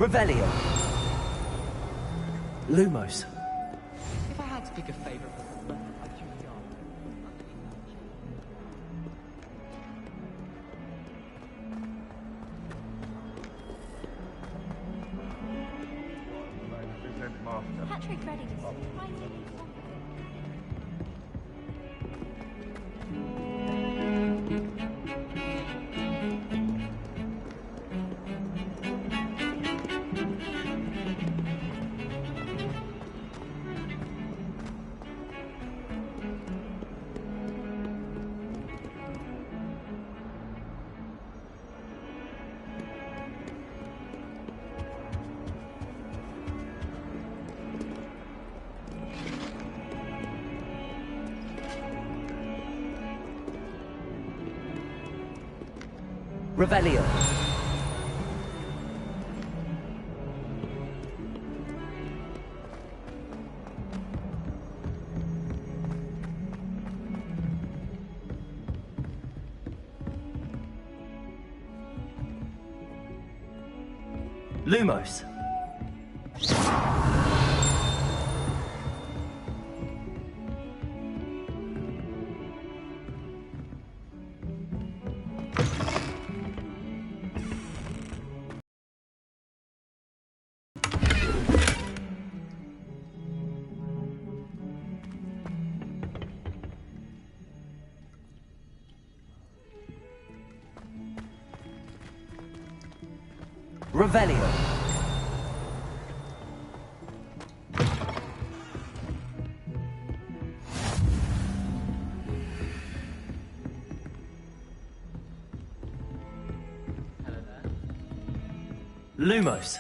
Revelio. Lumos. If I had to pick a favourite, I'd choose John. Patrick Redding is surprisingly Revelio. Lumos. Revelio. Hello there. Lumos.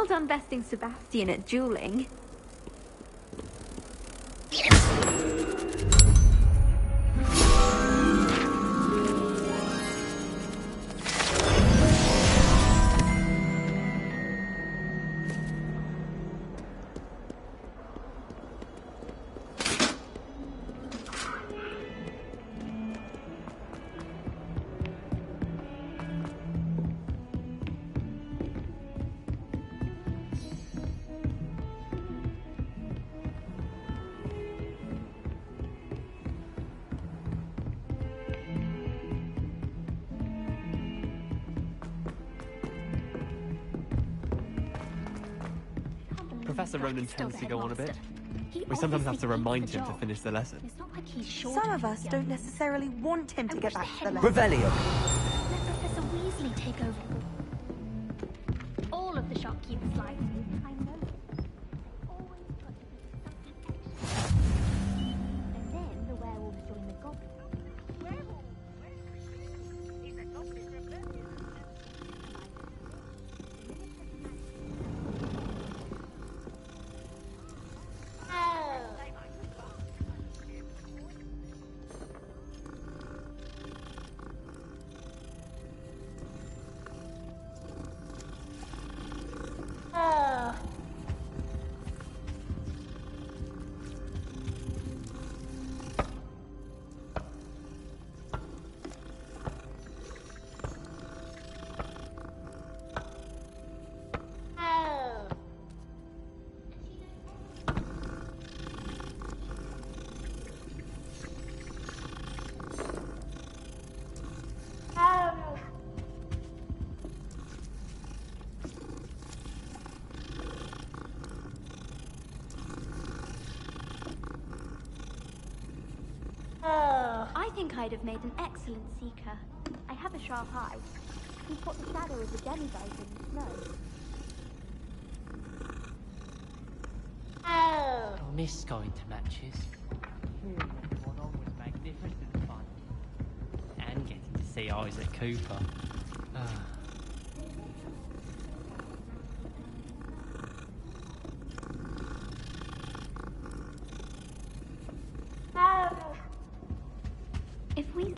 well done besting Sebastian at dueling. Professor Ronan tends to go on a bit. We sometimes have to remind him to finish the lesson. It's not like he's sure. Some of us don't necessarily want him to get back to the lesson. Revelio. Let Professor Weasley take over. All of the shopkeepers' lives. I know. Always got to be something extra. And then the werewolves join the goblins. Werewolf? He's a goblin rebellion. I think I'd have made an excellent seeker. I have a sharp eye. Can spot the shadow of the demigod in the snow. I miss going to matches. One on was magnificent fun. And getting to see Isaac Cooper.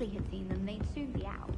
Ashley had seen them, they'd soon be out.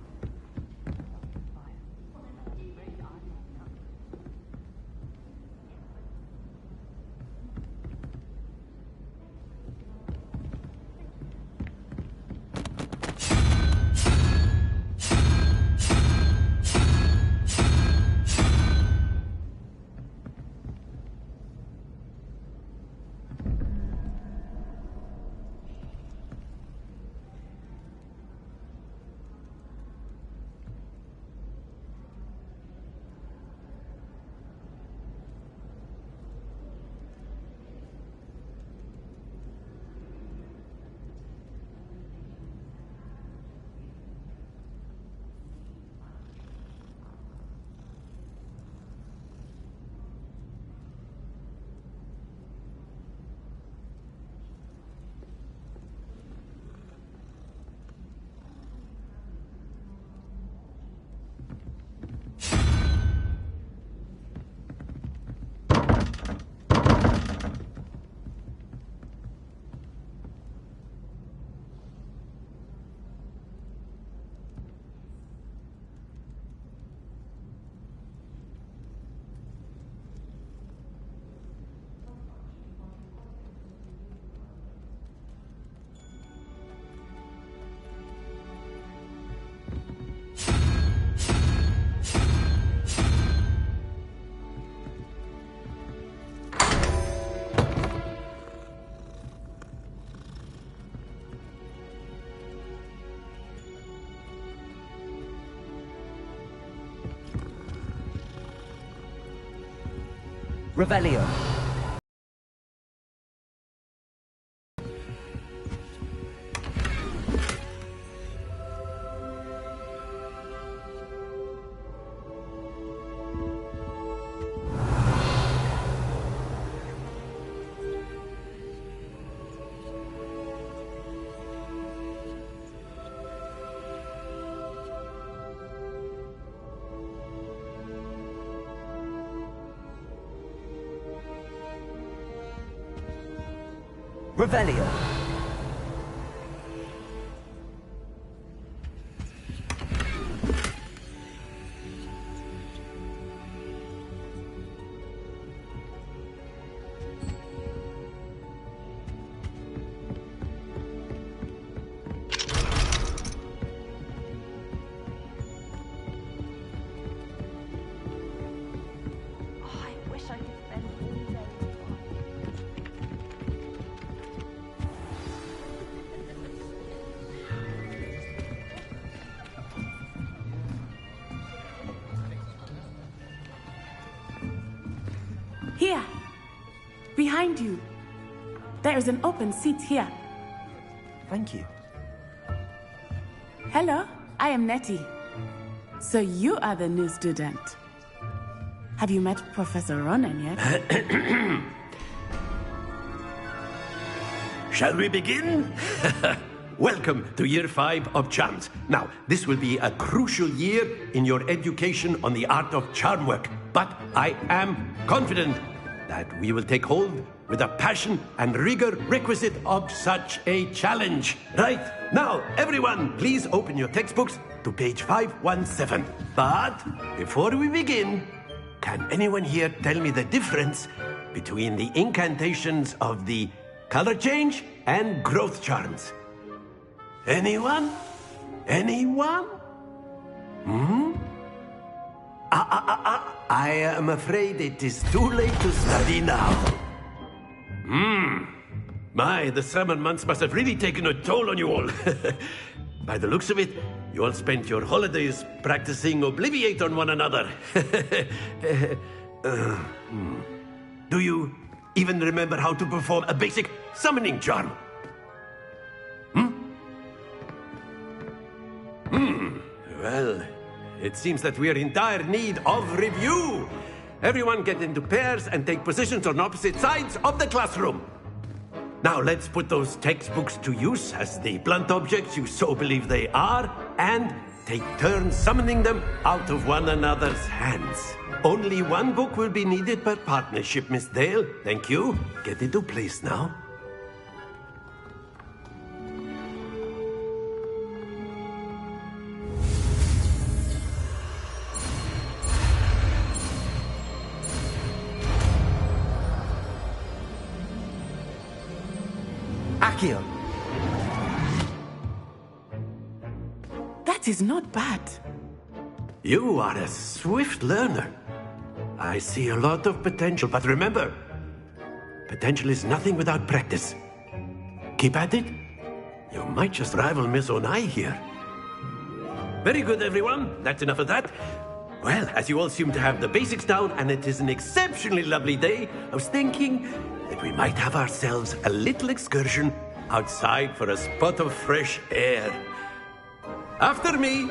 Revelio. Revelio. I wish I could spend all day with Bob. Here, behind you. There is an open seat here. Thank you. Hello, I am Nettie. So you are the new student. Have you met Professor Ronan yet? Shall we begin? Welcome to Year 5 of Charms. Now, this will be a crucial year in your education on the art of charm work. But I am confident that we will take hold with the passion and rigor requisite of such a challenge. Right, now, everyone, please open your textbooks to page 517. But before we begin, can anyone here tell me the difference between the incantations of the color change and growth charms? Anyone? Anyone? I am afraid it is too late to study now. My, the summer months must have really taken a toll on you all. By the looks of it, you all spent your holidays practicing Obliviate on one another. Do you even remember how to perform a basic summoning charm? Well, it seems that we are in dire need of review. Everyone get into pairs and take positions on opposite sides of the classroom. Now let's put those textbooks to use as the blunt objects you so believe they are, and take turns summoning them out of one another's hands. Only one book will be needed per partnership, Miss Dale. Thank you. Get into place now. Accio. That is not bad. You are a swift learner. I see a lot of potential, but remember, potential is nothing without practice. Keep at it. You might just rival Miss Onai here. Very good, everyone. That's enough of that. Well, as you all seem to have the basics down, and it is an exceptionally lovely day, I was thinking that we might have ourselves a little excursion outside for a spot of fresh air. After me.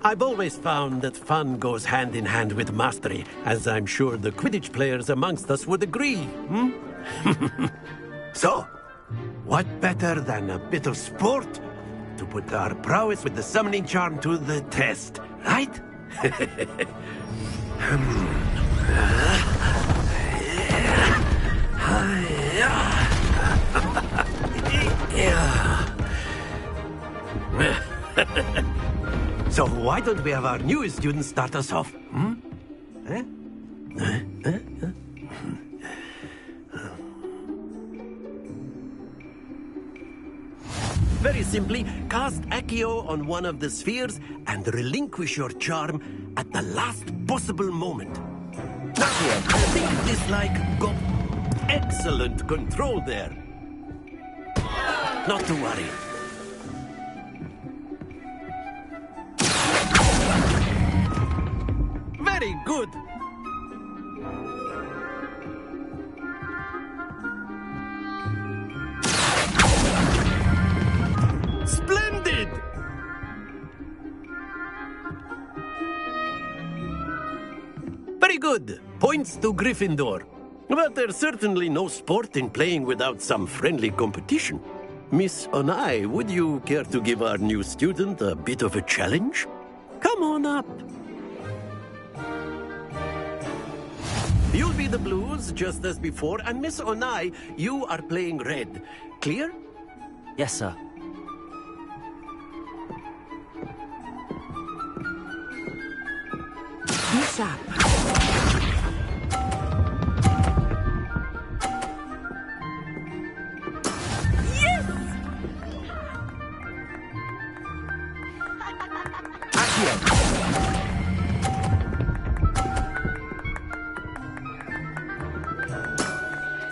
I've always found that fun goes hand in hand with mastery, as I'm sure the Quidditch players amongst us would agree, So, what better than a bit of sport to put our prowess with the summoning charm to the test, right? So why don't we have our newest student start us off? Very simply, cast Accio on one of the spheres and relinquish your charm at the last possible moment. Accio, think this like go. Excellent control there. Not to worry. Very good. Splendid! Very good. Points to Gryffindor. But there's certainly no sport in playing without some friendly competition. Miss Onai, would you care to give our new student a bit of a challenge? Come on up. You'll be the blues, just as before, and Miss Onai, you are playing red. Clear? Yes, sir. Be sharp.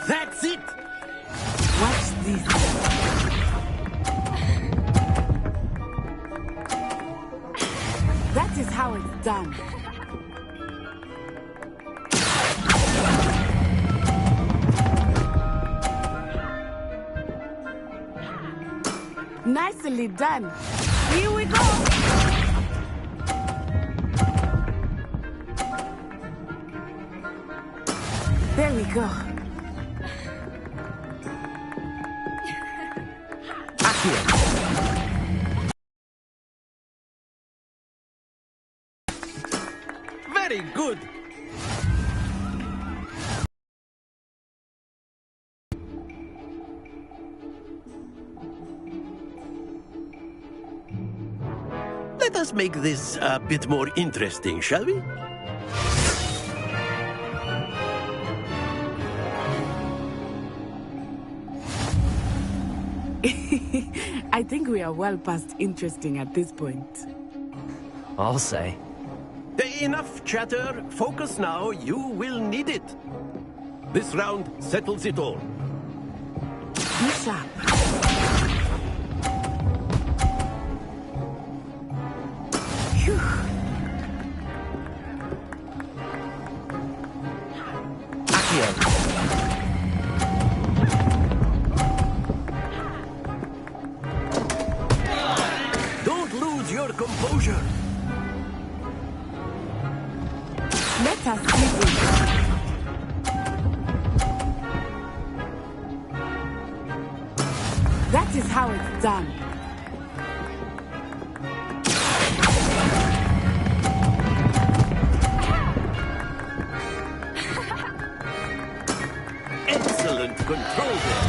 That's it! Watch this. That is how it's done. Nicely done. Here we go. There we go. Very good. Let us make this a bit more interesting, shall we? I think we are well past interesting at this point. I'll say. Enough chatter. Focus now. You will need it. This round settles it all. Be sharp. Phew. Accio. Don't lose your composure. Let us see this. That is how it's done. Excellent control there.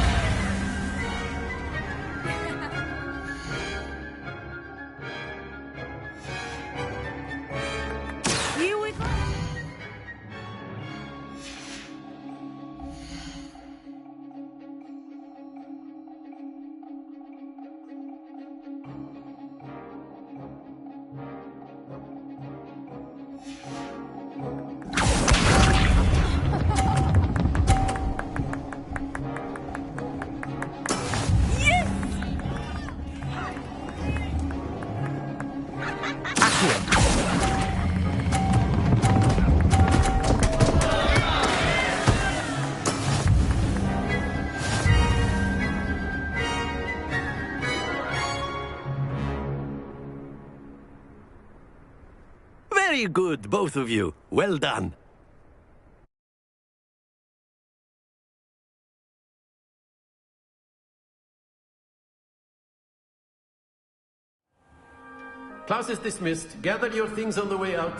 Very good, both of you. Well done. Class is dismissed. Gather your things on the way out.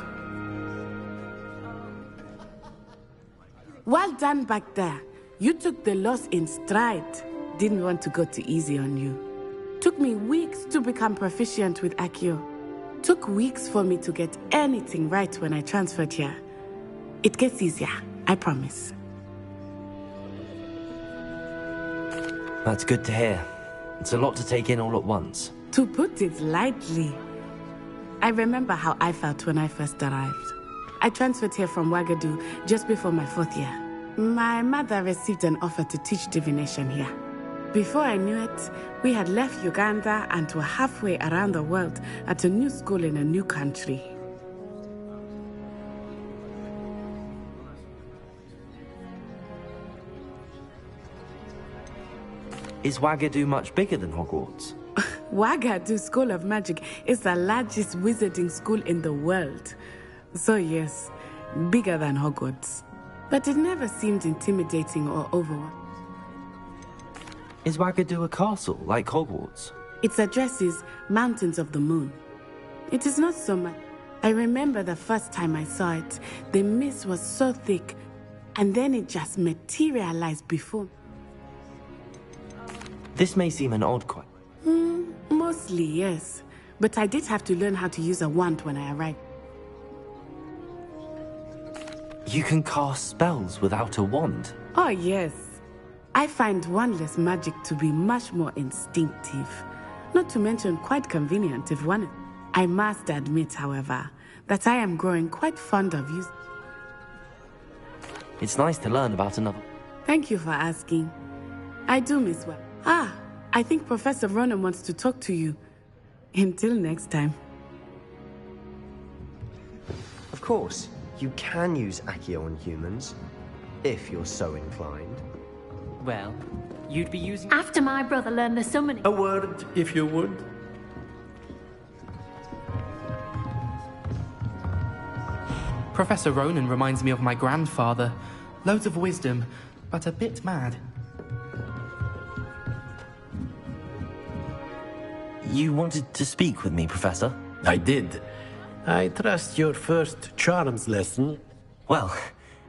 Well done back there. You took the loss in stride. Didn't want to go too easy on you. Took me weeks to become proficient with Accio. Took weeks for me to get anything right when I transferred here. It gets easier, I promise. That's good to hear. It's a lot to take in all at once. To put it lightly, I remember how I felt when I first arrived. I transferred here from Ouagadougou just before my 4th year. My mother received an offer to teach divination here. Before I knew it, we had left Uganda and were halfway around the world at a new school in a new country. Is Ouagadougou much bigger than Hogwarts? Ouagadougou School of Magic is the largest wizarding school in the world. So yes, bigger than Hogwarts. But it never seemed intimidating or overwhelming. Is Ouagadougou a castle, like Hogwarts? Its address is Mountains of the Moon. It is not so much. I remember the first time I saw it, the mist was so thick, and then it just materialized before me. This may seem an odd question. Mostly, yes. But I did have to learn how to use a wand when I arrived. You can cast spells without a wand? Oh, yes. I find wandless magic to be much more instinctive. Not to mention quite convenient if one... I must admit, however, that I am growing quite fond of using... It's nice to learn about another... Thank you for asking. I do miss one. I think Professor Ronan wants to talk to you. Until next time. Of course, you can use Accio on humans, if you're so inclined. Well, you'd be using... After my brother learned the summoning. A word, if you would. Professor Ronan reminds me of my grandfather. Loads of wisdom, but a bit mad. You wanted to speak with me, Professor? I did. I trust your first charms lesson. Well,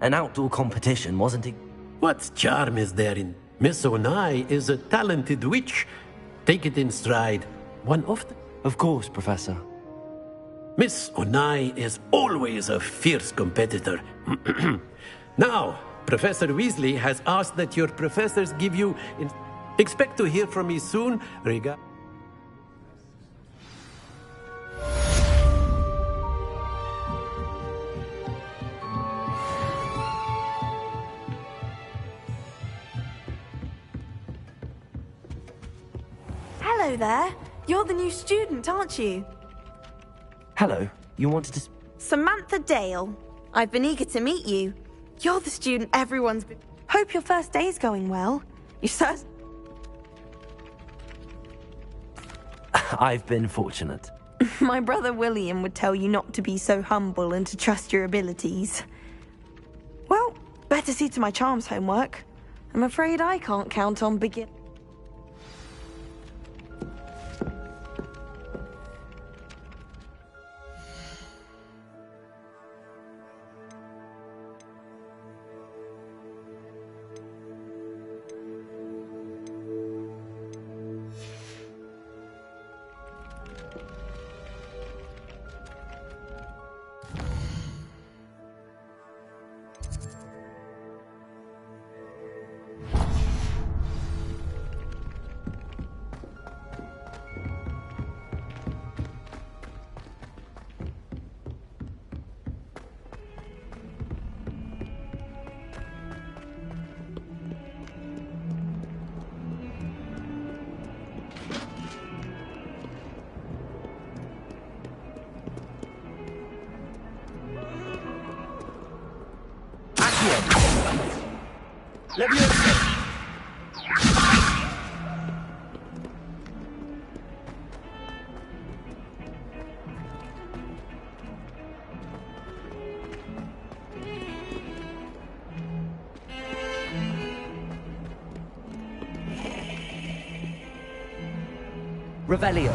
an outdoor competition, wasn't it? What charm is there in... Miss Onai is a talented witch. Take it in stride. One of them. Of course, Professor. Miss Onai is always a fierce competitor. Now, Professor Weasley has asked that your professors give you... Expect to hear from me soon. Hello there. You're the new student, aren't you? Hello. You wanted to... Samantha Dale. I've been eager to meet you. You're the student everyone's been... Hope your first day's going well. You certain... I've been fortunate. My brother William would tell you not to be so humble and to trust your abilities. Well, better see to my charms homework. I'm afraid I can't count on begin... Revelio.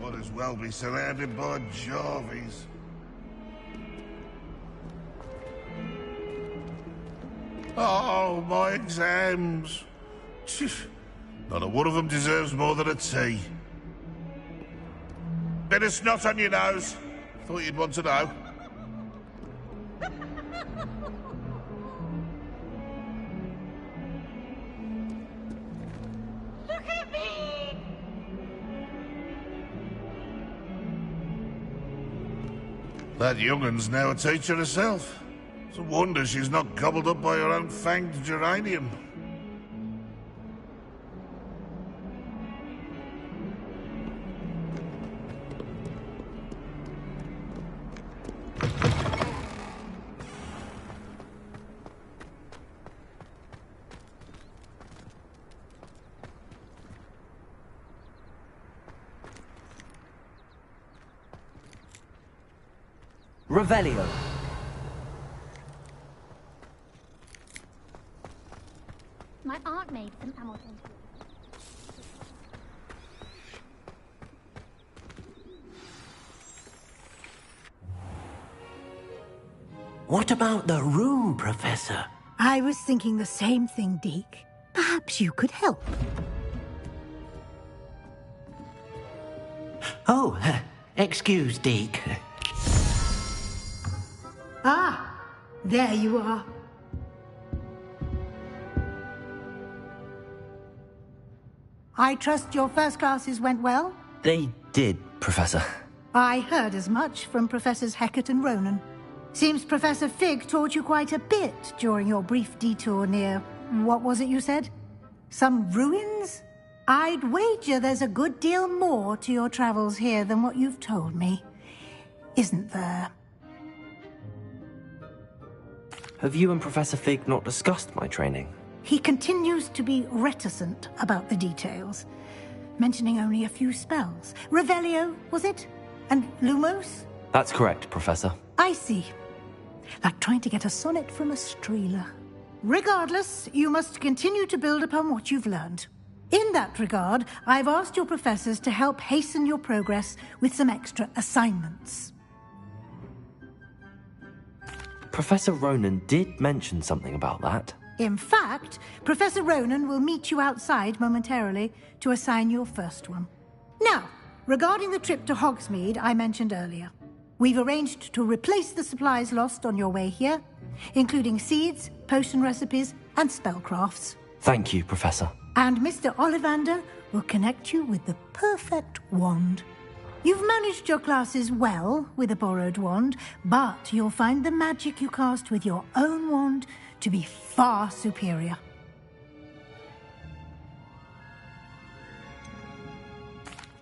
Might as well be surrounded by Jarvies. Oh, my exams. Not a one of them deserves more than a tea. Bit of snot on your nose. Thought you'd want to know. Look at me! That young'un's now a teacher herself. It's a wonder she's not gobbled up by her own fanged geranium. Revelio. My aunt made some Hamilton. What about the room, Professor? I was thinking the same thing, Deke. Perhaps you could help. Oh, excuse, Deke. Ah, there you are. I trust your first classes went well? They did, Professor. I heard as much from Professors Hecat and Ronan. Seems Professor Fig taught you quite a bit during your brief detour near... what was it you said? Some ruins? I'd wager there's a good deal more to your travels here than what you've told me. Isn't there? Have you and Professor Fig not discussed my training? He continues to be reticent about the details, mentioning only a few spells. Revelio, was it? And Lumos? That's correct, Professor. I see. Like trying to get a sonnet from a streeler. Regardless, you must continue to build upon what you've learned. In that regard, I've asked your professors to help hasten your progress with some extra assignments. Professor Ronan did mention something about that. In fact, Professor Ronan will meet you outside momentarily to assign your first one. Now, regarding the trip to Hogsmeade I mentioned earlier, we've arranged to replace the supplies lost on your way here, including seeds, potion recipes, and spellcrafts. Thank you, Professor. And Mr. Ollivander will connect you with the perfect wand. You've managed your classes well with a borrowed wand, but you'll find the magic you cast with your own wand to be far superior.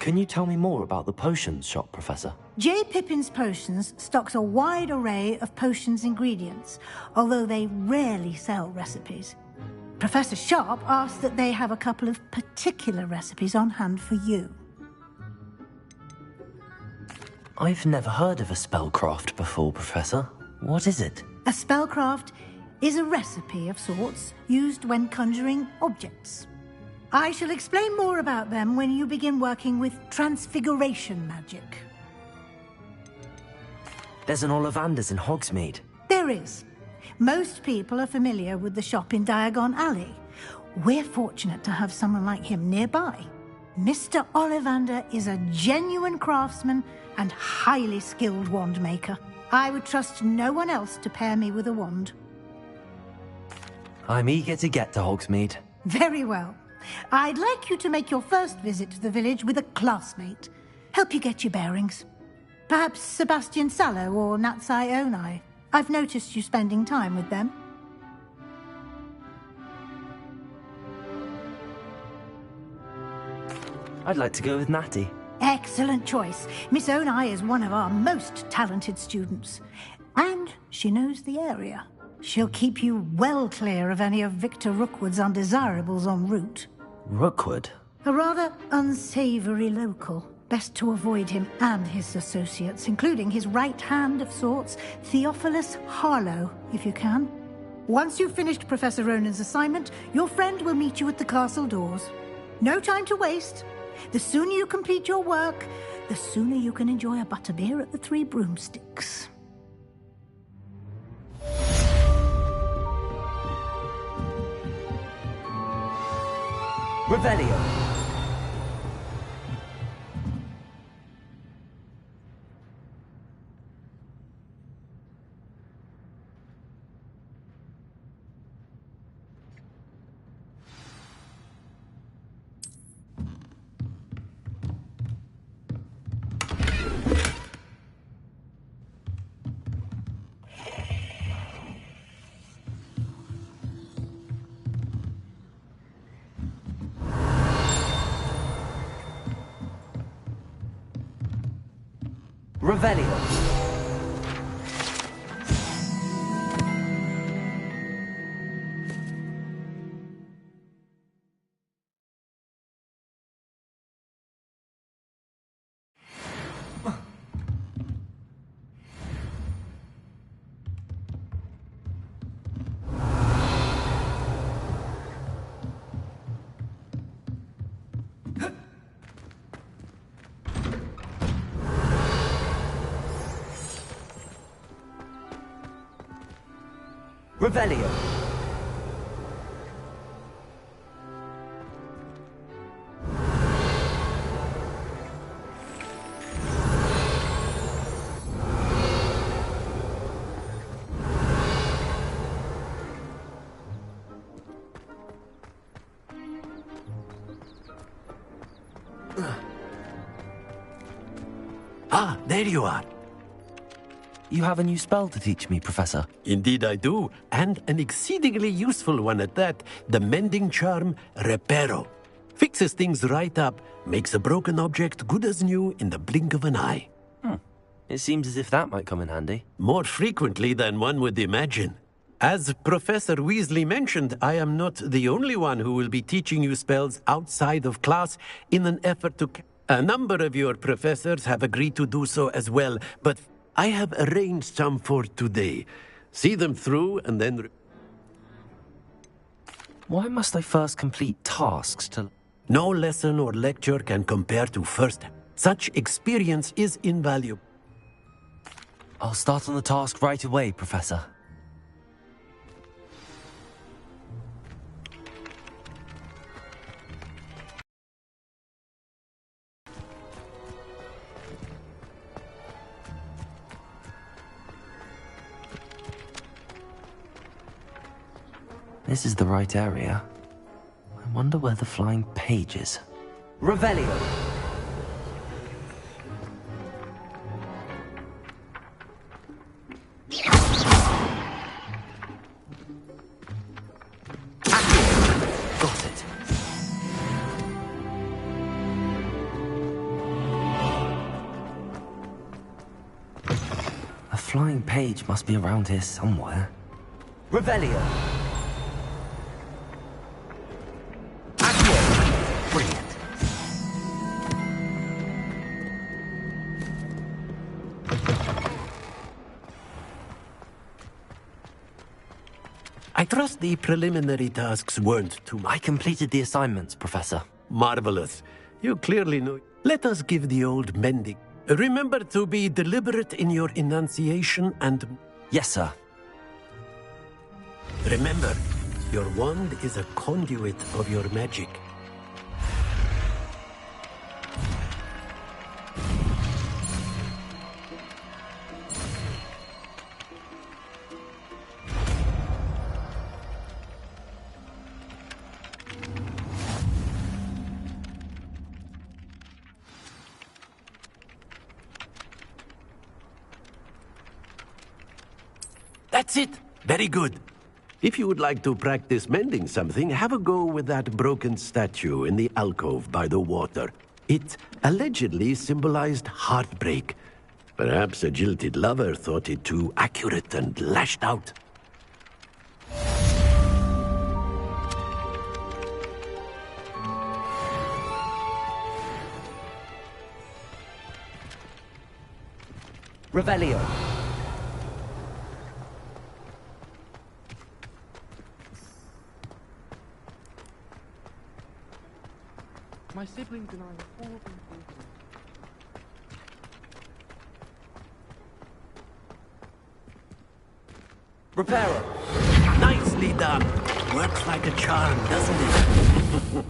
Can you tell me more about the potions shop, Professor? J. Pippin's Potions stocks a wide array of potions ingredients, although they rarely sell recipes. Professor Sharp asked that they have a couple of particular recipes on hand for you. I've never heard of a spellcraft before, Professor. What is it? A spellcraft is a recipe of sorts used when conjuring objects. I shall explain more about them when you begin working with transfiguration magic. There's an Ollivander's in Hogsmeade. There is. Most people are familiar with the shop in Diagon Alley. We're fortunate to have someone like him nearby. Mr. Ollivander is a genuine craftsman and highly skilled wand maker. I would trust no one else to pair me with a wand. I'm eager to get to Hogsmeade. Very well. I'd like you to make your first visit to the village with a classmate. Help you get your bearings. Perhaps Sebastian Sallow or Natsai Onai. I've noticed you spending time with them. I'd like to go with Natty. Excellent choice. Miss Onai is one of our most talented students. And she knows the area. She'll keep you well clear of any of Victor Rookwood's undesirables en route. Rookwood? A rather unsavory local. Best to avoid him and his associates, including his right hand of sorts, Theophilus Harlow, if you can. Once you've finished Professor Ronan's assignment, your friend will meet you at the castle doors. No time to waste. The sooner you complete your work, the sooner you can enjoy a butterbeer at the Three Broomsticks. Revelio. Revelio. Revelio. Ah, there you are. You have a new spell to teach me, Professor. Indeed I do, and an exceedingly useful one at that. The mending charm, Reparo. Fixes things right up, makes a broken object good as new in the blink of an eye. It seems as if that might come in handy. More frequently than one would imagine. As Professor Weasley mentioned, I am not the only one who will be teaching you spells outside of class in an effort to... A number of your professors have agreed to do so as well, but I have arranged some for today. See them through and then... Why must I first complete tasks to... No lesson or lecture can compare to first. Such experience is invaluable. I'll start on the task right away, Professor. This is the right area. I wonder where the flying page is. Revelio! Got it. A flying page must be around here somewhere. Revelio! Brilliant. I trust the preliminary tasks weren't too much. I completed the assignments, Professor. Marvelous. You clearly know. Let us give the old mending. Remember to be deliberate in your enunciation and... Yes, sir. Remember, your wand is a conduit of your magic. That's it. Very good. If you would like to practice mending something, have a go with that broken statue in the alcove by the water. It allegedly symbolized heartbreak. Perhaps a jilted lover thought it too accurate and lashed out. Revelio. My siblings and I have all been fortunate. Reparo. Nicely done. Works like a charm, doesn't it?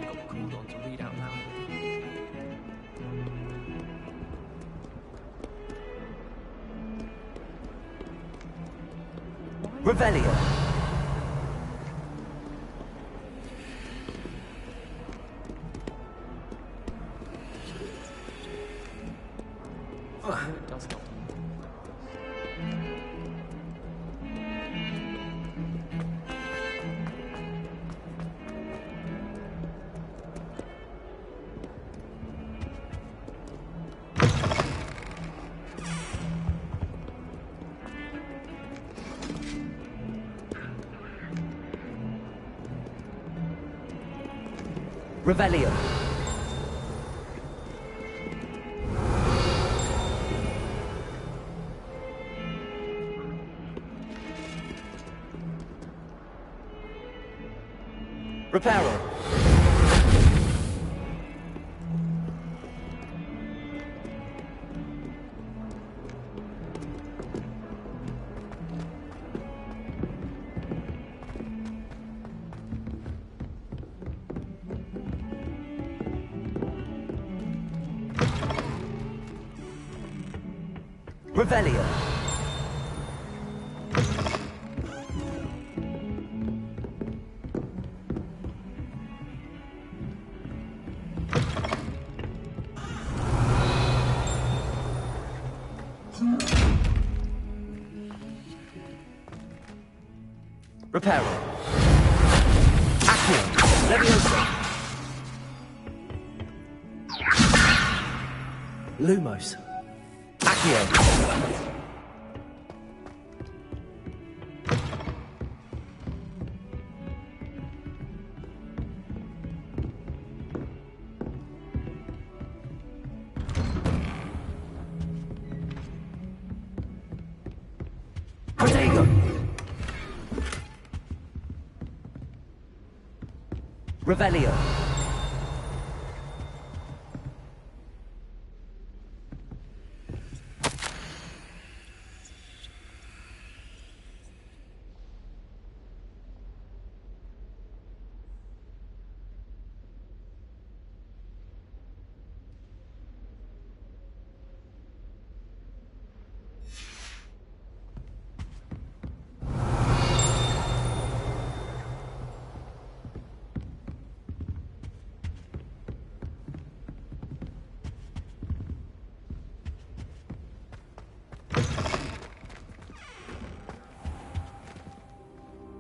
Got called on to read out loud. Revelio. It does not. Revelio. Reparo. Revelio. Reparo. Accio. Leviosa. Lumos. Accio. Protego. Revelio.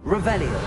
Revelio.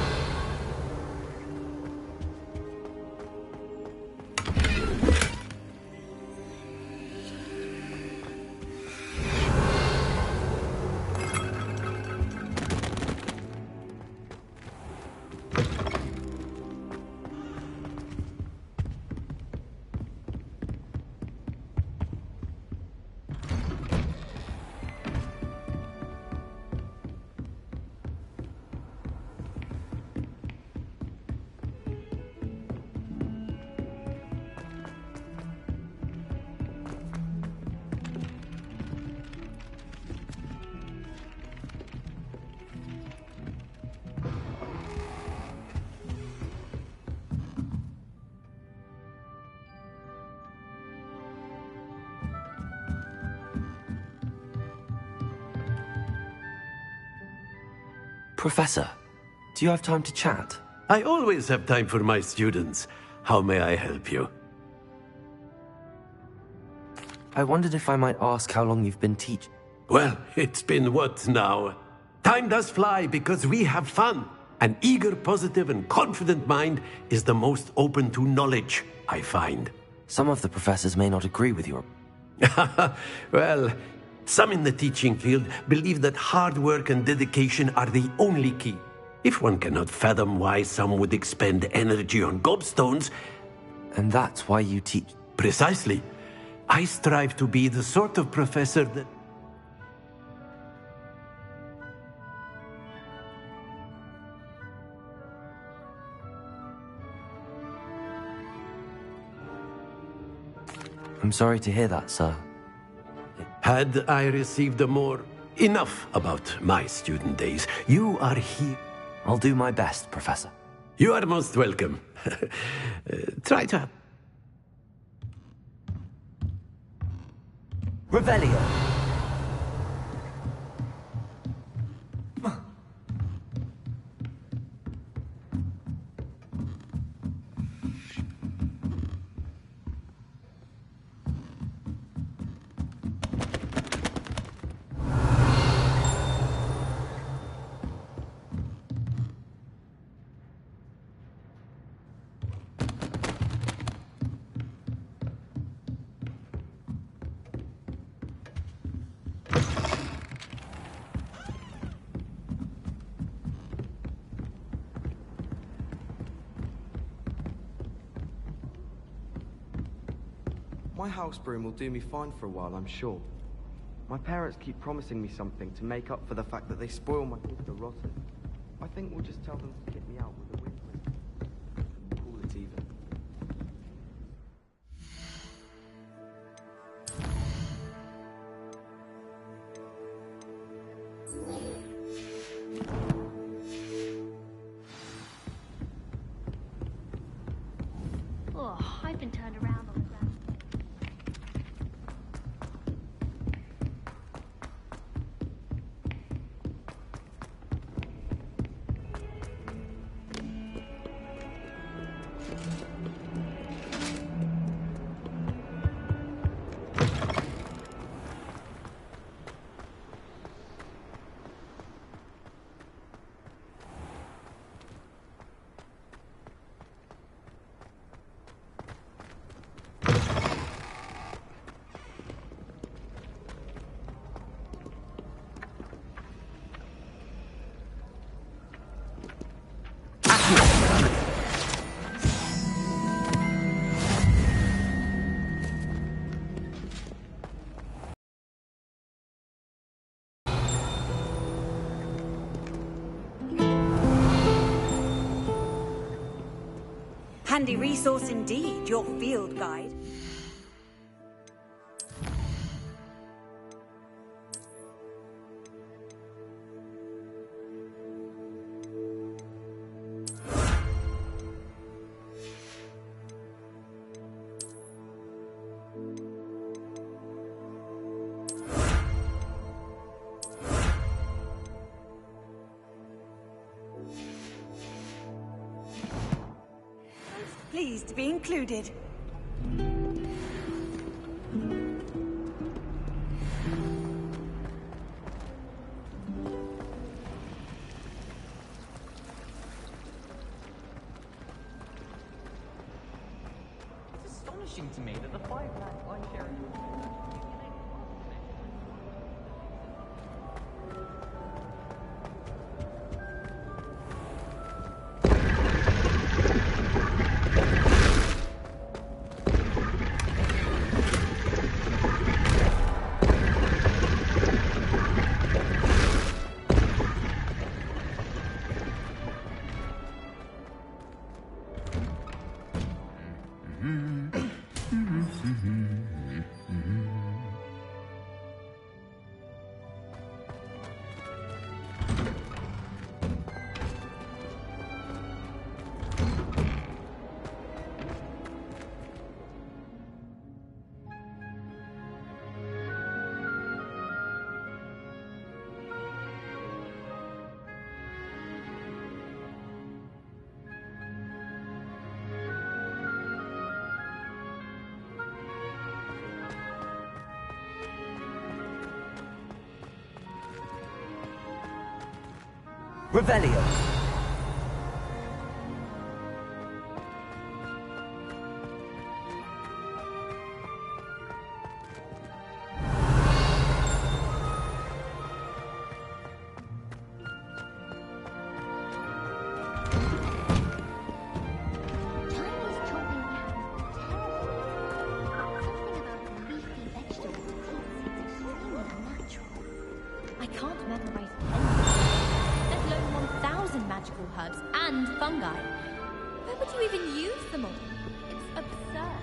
Professor, Do you have time to chat? I always have time for my students. How may I help you? I wondered if I might ask how long you've been teaching. Well, it's been what now? Time does fly because we have fun. An eager, positive, and confident mind is the most open to knowledge, I find. Some of the professors may not agree with your... Well, some in the teaching field believe that hard work and dedication are the only key. If one cannot fathom why some would expend energy on gobstones... And that's why you teach... Precisely. I strive to be the sort of professor that... I'm sorry to hear that, sir. Had I received a more... Enough about my student days. You are here. I'll do my best, Professor. You are most welcome. Try to... Revelio! My house broom will do me fine for a while, I'm sure. My parents keep promising me something to make up for the fact that they spoil my kids are rotten. I think we'll just tell them to kick me out with a wind whip. Call it even. Oh, I've been turned around on the ground. Handy resource indeed, your field guide. Pleased to be included. It's astonishing to me that the 5 lads I share Revelio. I can't memorize anything, let alone 1,000 magical herbs and fungi. Where would you even use them all? It's absurd.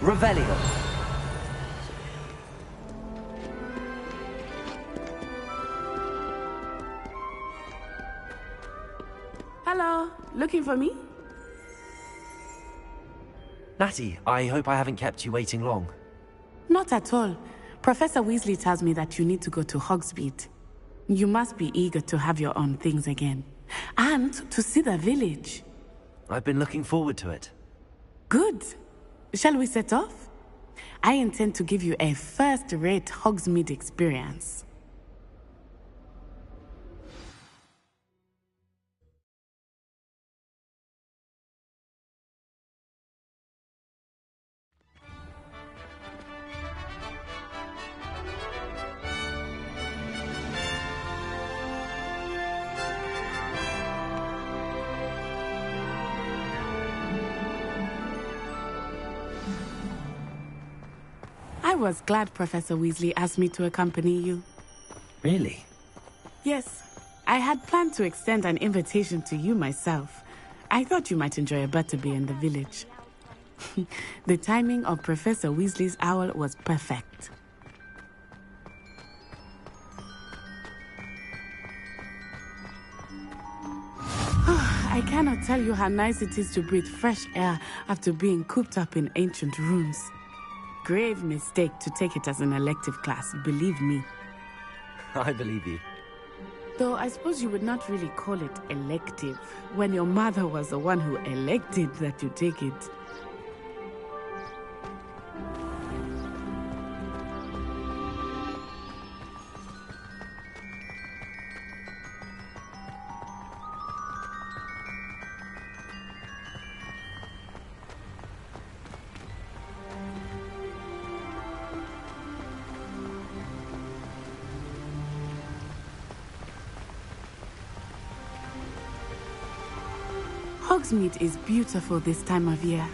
Revelio. Hello, looking for me? Natty, I hope I haven't kept you waiting long. Not at all. Professor Weasley tells me that you need to go to Hogsmeade. You must be eager to have your own things again. And to see the village. I've been looking forward to it. Good. Shall we set off? I intend to give you a first-rate Hogsmeade experience. I was glad Professor Weasley asked me to accompany you. Really? Yes, I had planned to extend an invitation to you myself. I thought you might enjoy a butterbeer in the village. The timing of Professor Weasley's owl was perfect. I cannot tell you how nice it is to breathe fresh air after being cooped up in ancient rooms. Grave mistake to take it as an elective class, believe me. I believe you. Though I suppose you would not really call it elective when your mother was the one who elected that you take it. Hogsmeade is beautiful this time of year.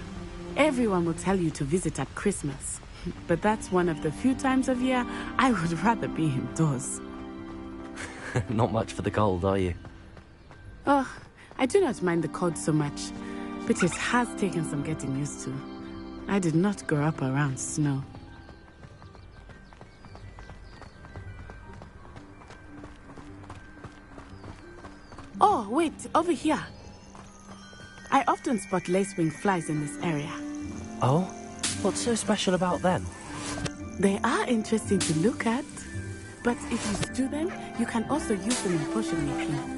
Everyone will tell you to visit at Christmas. But that's one of the few times of year I would rather be indoors. Not much for the cold, are you? Oh, I do not mind the cold so much, but it has taken some getting used to. I did not grow up around snow. Oh, wait, over here. I often spot lacewing flies in this area. Oh? What's so special about them? They are interesting to look at, but if you stew them, you can also use them in potion making.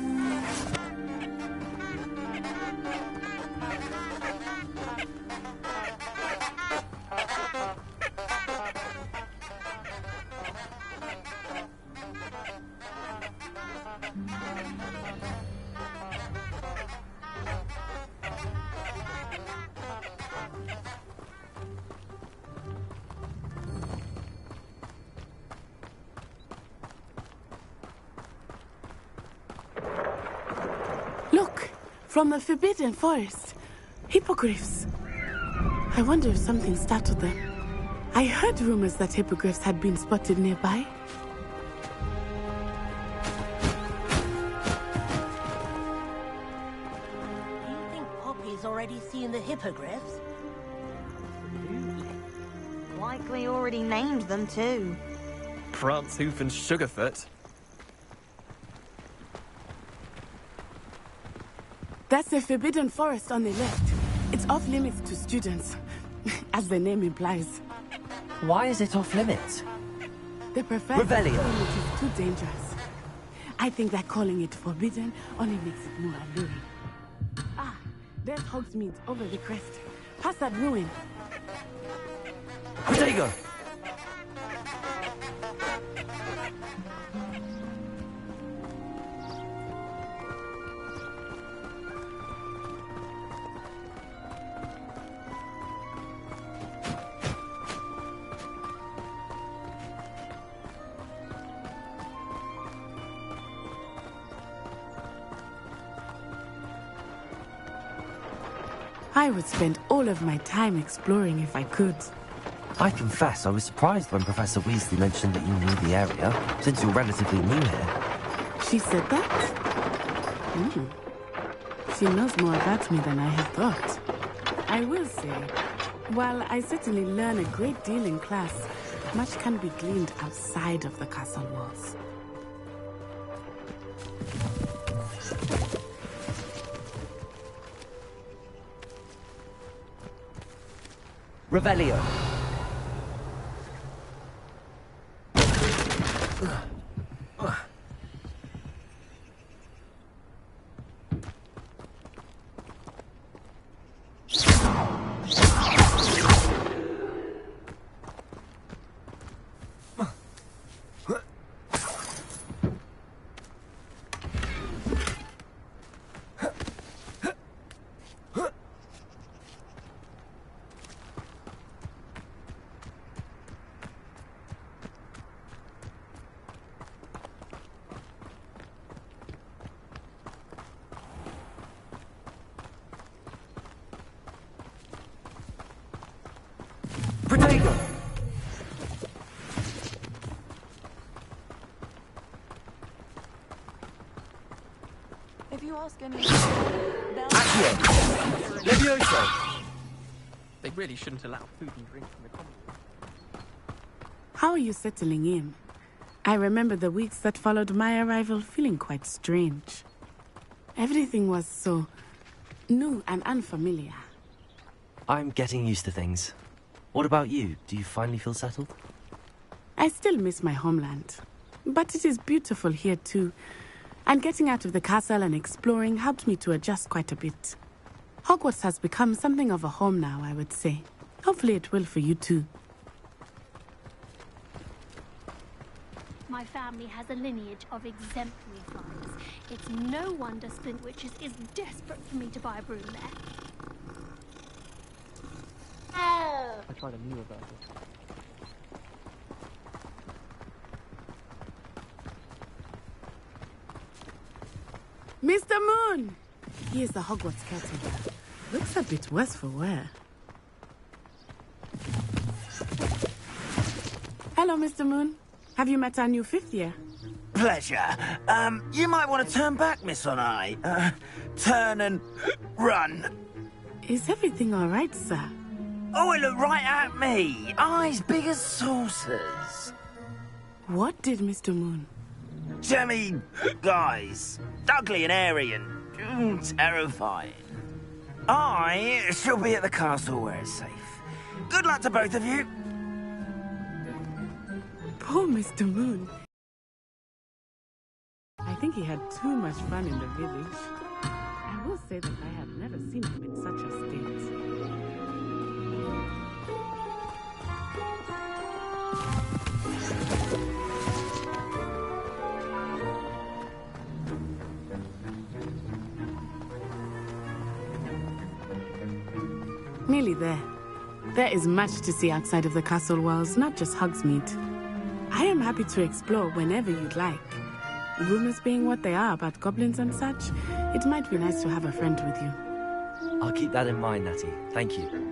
Look, from the Forbidden Forest. Hippogriffs. I wonder if something startled them. I heard rumors that hippogriffs had been spotted nearby. Do you think Poppy's already seen the hippogriffs? Absolutely. Likely already named them too. Prancehoof and Sugarfoot. That's the Forbidden Forest on the left. It's off limits to students, as the name implies. Why is it off limits? The professor Revelio. it is too dangerous. I think that calling it forbidden only makes it more alluring. Ah, there's Hogsmeade over the crest. Past that ruin. Protego! I would spend all of my time exploring if I could. I confess I was surprised when Professor Weasley mentioned that you knew the area, since you're relatively new here. She said that? She knows more about me than I had thought. I will say, while I certainly learn a great deal in class, much can be gleaned outside of the castle walls. Revelio. Protego! If you ask any... Accio! Levioso! They really shouldn't allow food and drink from the common room. How are you settling in? I remember the weeks that followed my arrival feeling quite strange. Everything was so new and unfamiliar. I'm getting used to things. What about you? Do you finally feel settled? I still miss my homeland, but it is beautiful here too. And getting out of the castle and exploring helped me to adjust quite a bit. Hogwarts has become something of a home now, I would say. Hopefully it will for you too. My family has a lineage of exemplary fathers. It's no wonder Splint Witches is desperate for me to buy a broom there. I tried a newer version. Mr. Moon! He is the Hogwarts caretaker. Looks a bit worse for wear. Hello, Mr. Moon. Have you met our new fifth year? Pleasure. You might want to turn back, Miss On-Eye. Turn and run. Is everything all right, sir? Oh, it looked right at me. Eyes big as saucers. What did Mr. Moon? Jemmy, guys. Ugly and airy and terrifying. I shall be at the castle where it's safe. Good luck to both of you. Poor Mr. Moon. I think he had too much fun in the village. I will say that I have never seen him in such a state. Nearly there. There is much to see outside of the castle walls, not just Hogsmeade. I am happy to explore whenever you'd like. Rumors being what they are about goblins and such, it might be nice to have a friend with you. I'll keep that in mind, Natty. Thank you.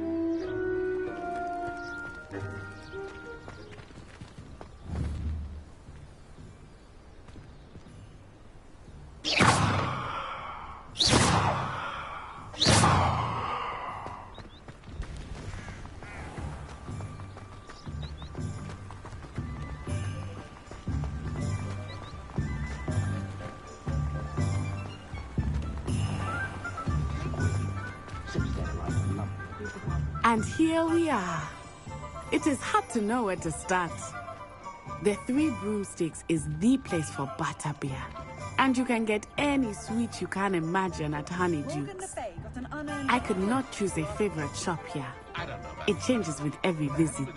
And here we are. It is hard to know where to start. The Three Broomsticks is the place for butterbeer. And you can get any sweet you can imagine at Honeydukes. I could not choose a favorite shop here. It changes with every visit.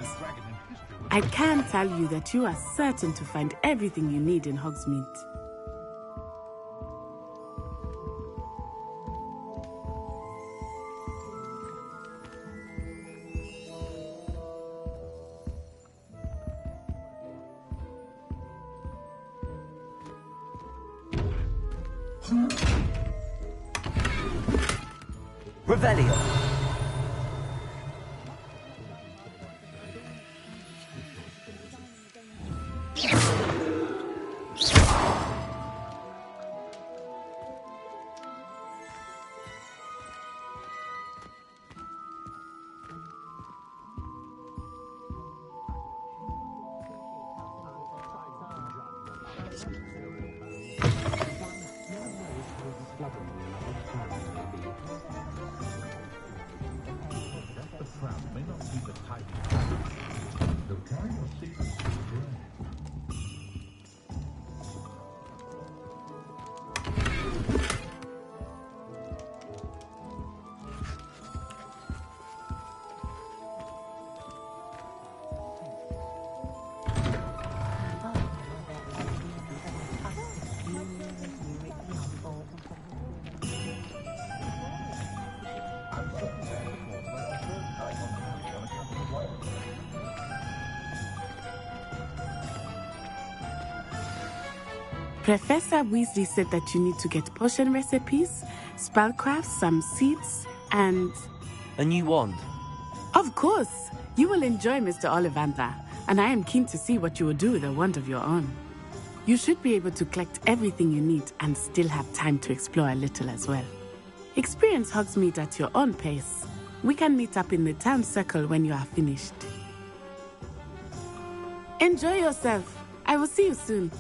I can tell you that you are certain to find everything you need in Hogsmeade. Revelio. Professor Weasley said that you need to get potion recipes, spellcrafts, some seeds, and... A new wand? Of course! You will enjoy Mr. Ollivander, and I am keen to see what you will do with a wand of your own. You should be able to collect everything you need and still have time to explore a little as well. Experience Hogsmeade at your own pace. We can meet up in the town circle when you are finished. Enjoy yourself. I will see you soon.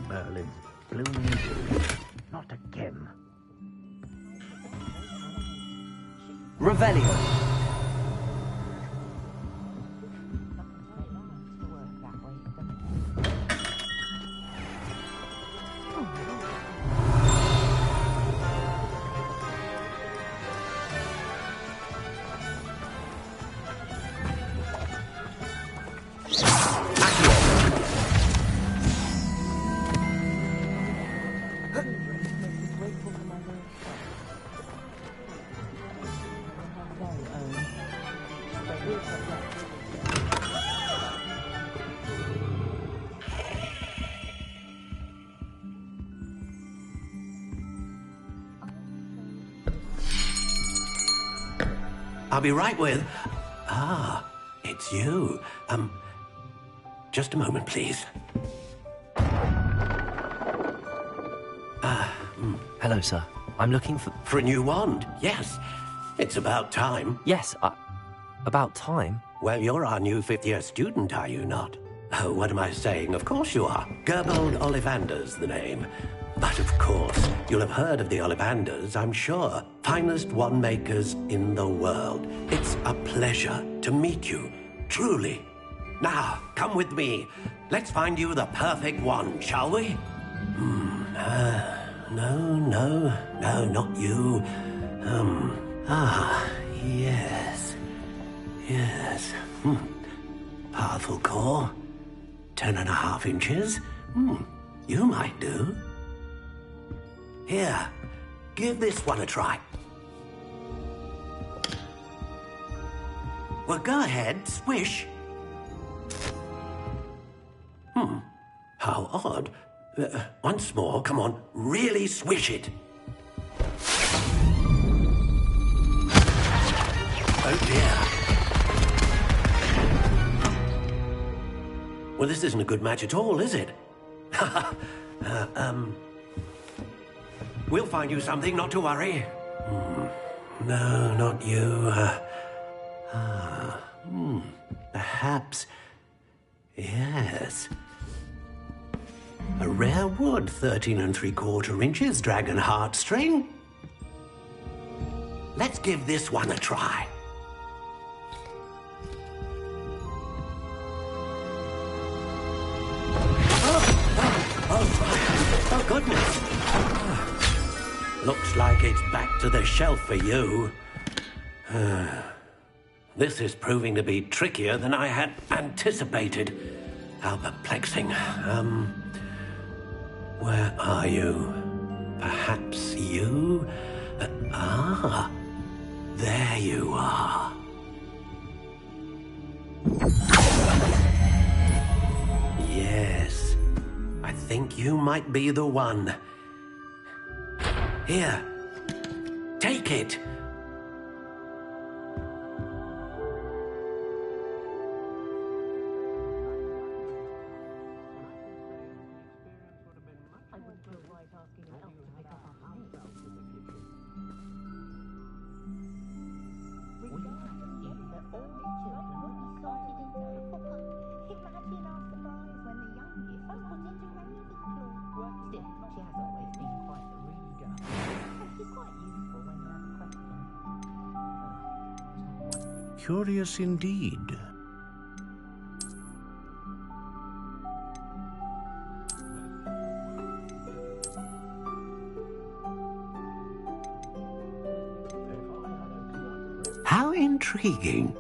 Merlin, blooming, not again. Revelio. I'll be right with... Ah, it's you. Just a moment, please. Hello, sir. I'm looking for... For a new wand, yes. It's about time. Yes, about time? Well, you're our new fifth-year student, are you not? Oh, what am I saying? Of course you are. Gerbold Ollivander's the name. But of course, you'll have heard of the Ollivanders, I'm sure. Finest wand-makers in the world. It's a pleasure to meet you, truly. Now, come with me. Let's find you the perfect wand, shall we? No, not you. Yes. Powerful core. 10.5 inches. You might do. Here, give this one a try. Well, go ahead, swish. How odd. Once more, come on, really swish it. Oh dear. Well, this isn't a good match at all, is it? We'll find you something, not to worry. No, not you. Perhaps. Yes. A rare wood, 13 3/4 inches, dragon heartstring. Let's give this one a try. Oh, goodness. Looks like it's back to the shelf for you. This is proving to be trickier than I had anticipated. How perplexing. Where are you? Perhaps you? There you are. Yes, I think you might be the one. Here, take it. Curious indeed. How intriguing.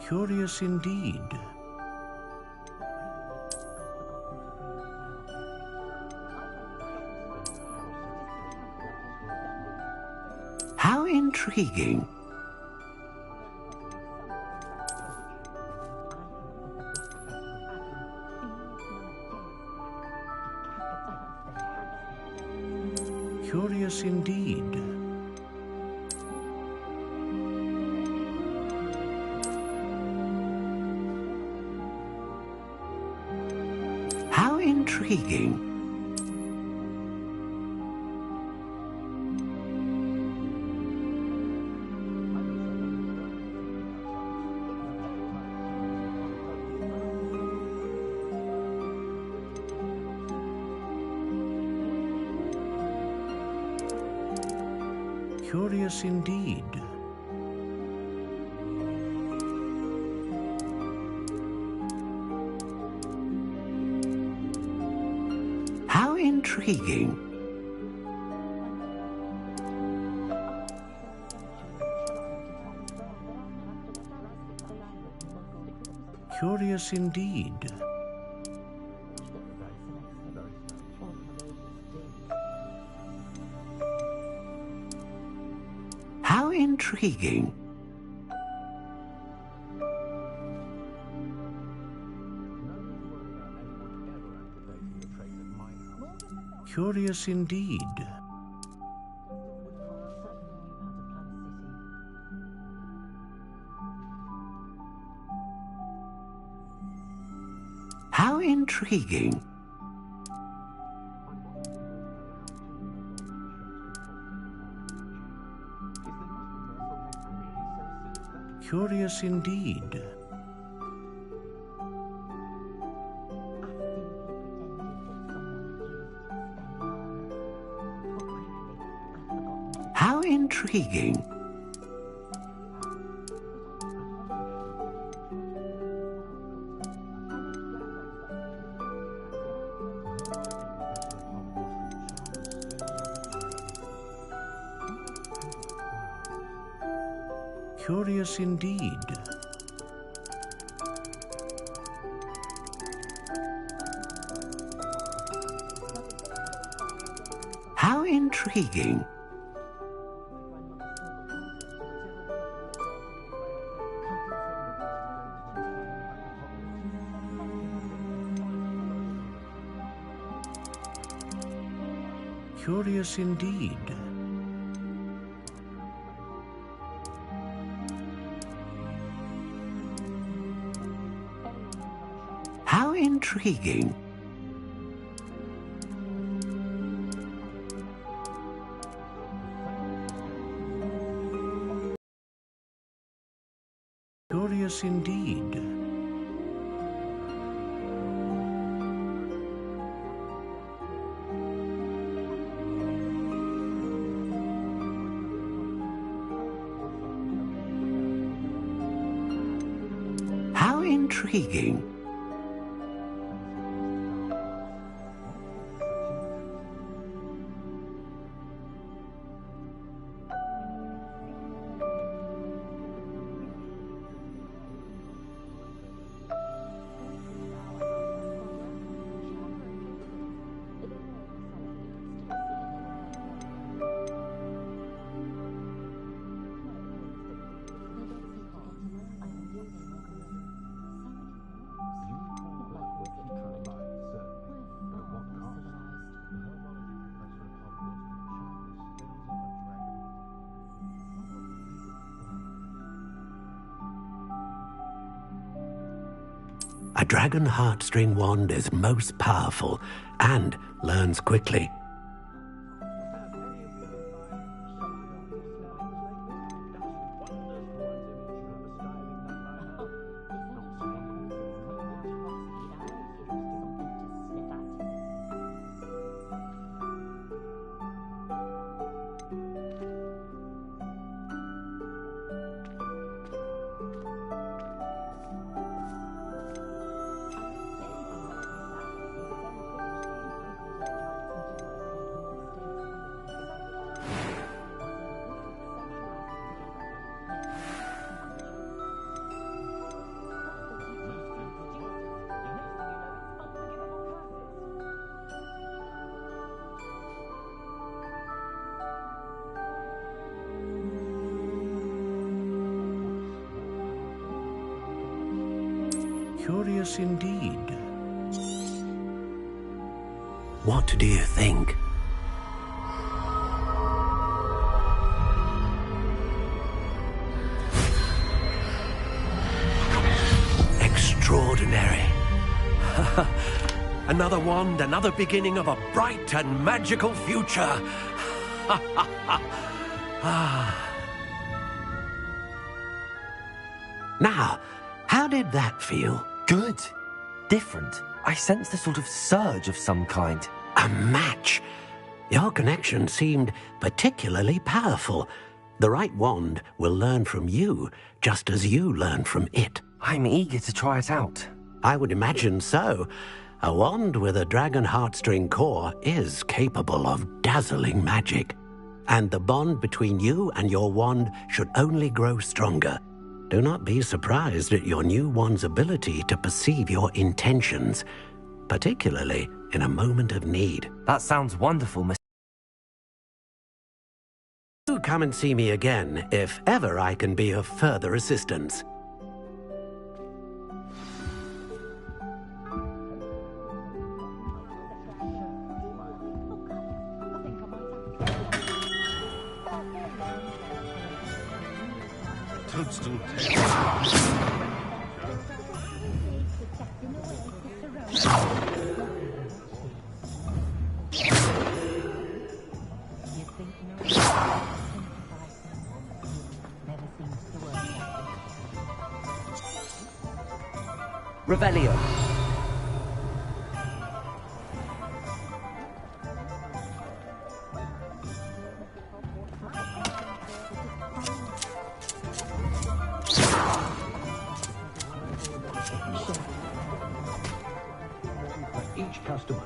Curious indeed. How intriguing. Curious indeed. How intriguing. Curious indeed. How intriguing. Curious indeed. How intriguing. Curious indeed. How intriguing. Curious indeed. How intriguing. Curious indeed. How intriguing. Curious indeed. How intriguing. Curious indeed. How intriguing. A dragon heartstring wand is most powerful and learns quickly. Curious indeed. What do you think? Extraordinary. Another wand, another beginning of a bright and magical future. Now, how did that feel? Good. Different. I sensed a sort of surge of some kind. A match. Your connection seemed particularly powerful. The right wand will learn from you, just as you learn from it. I'm eager to try it out. I would imagine so. A wand with a dragon heartstring core is capable of dazzling magic. And the bond between you and your wand should only grow stronger. Do not be surprised at your new wand's ability to perceive your intentions, particularly in a moment of need. That sounds wonderful, Mr. Do come and see me again if ever I can be of further assistance. Toadstool. Revelio. Each customer.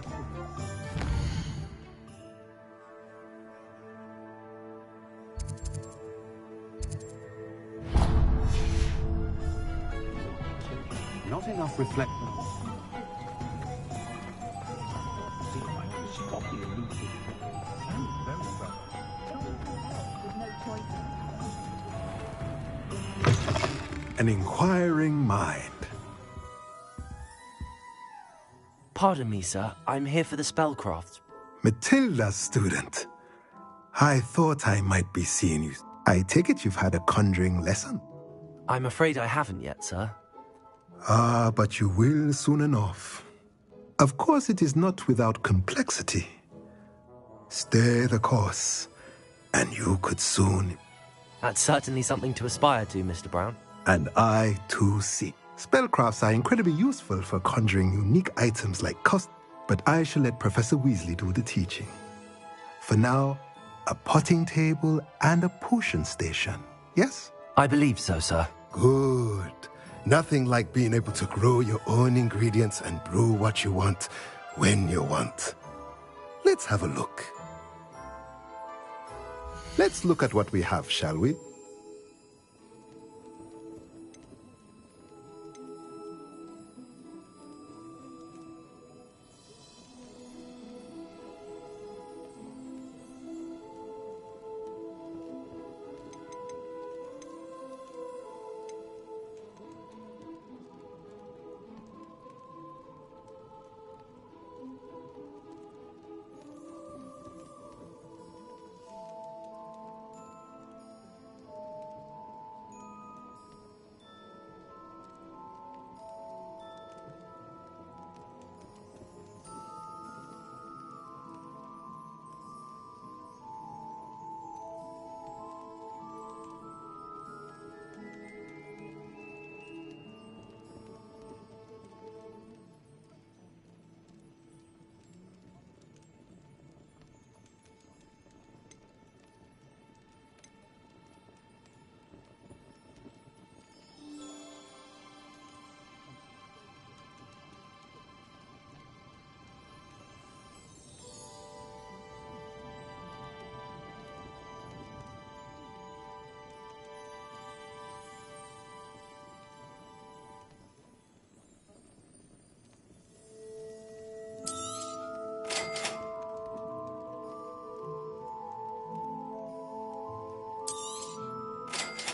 Not enough reflection. An inquiring mind. Pardon me, sir. I'm here for the spellcraft. Matilda's student. I thought I might be seeing you. I take it you've had a conjuring lesson? I'm afraid I haven't yet, sir. Ah, but you will soon enough. Of course, it is not without complexity. Stay the course, and you could soon... That's certainly something to aspire to, Mr. Brown. And I, too, see. Spellcrafts are incredibly useful for conjuring unique items like but I shall let Professor Weasley do the teaching. For now, a potting table and a potion station, yes? I believe so, sir. Good. Nothing like being able to grow your own ingredients and brew what you want, when you want. Let's have a look. Let's look at what we have, shall we?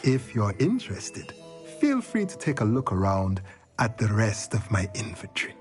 If you're interested, feel free to take a look around at the rest of my inventory.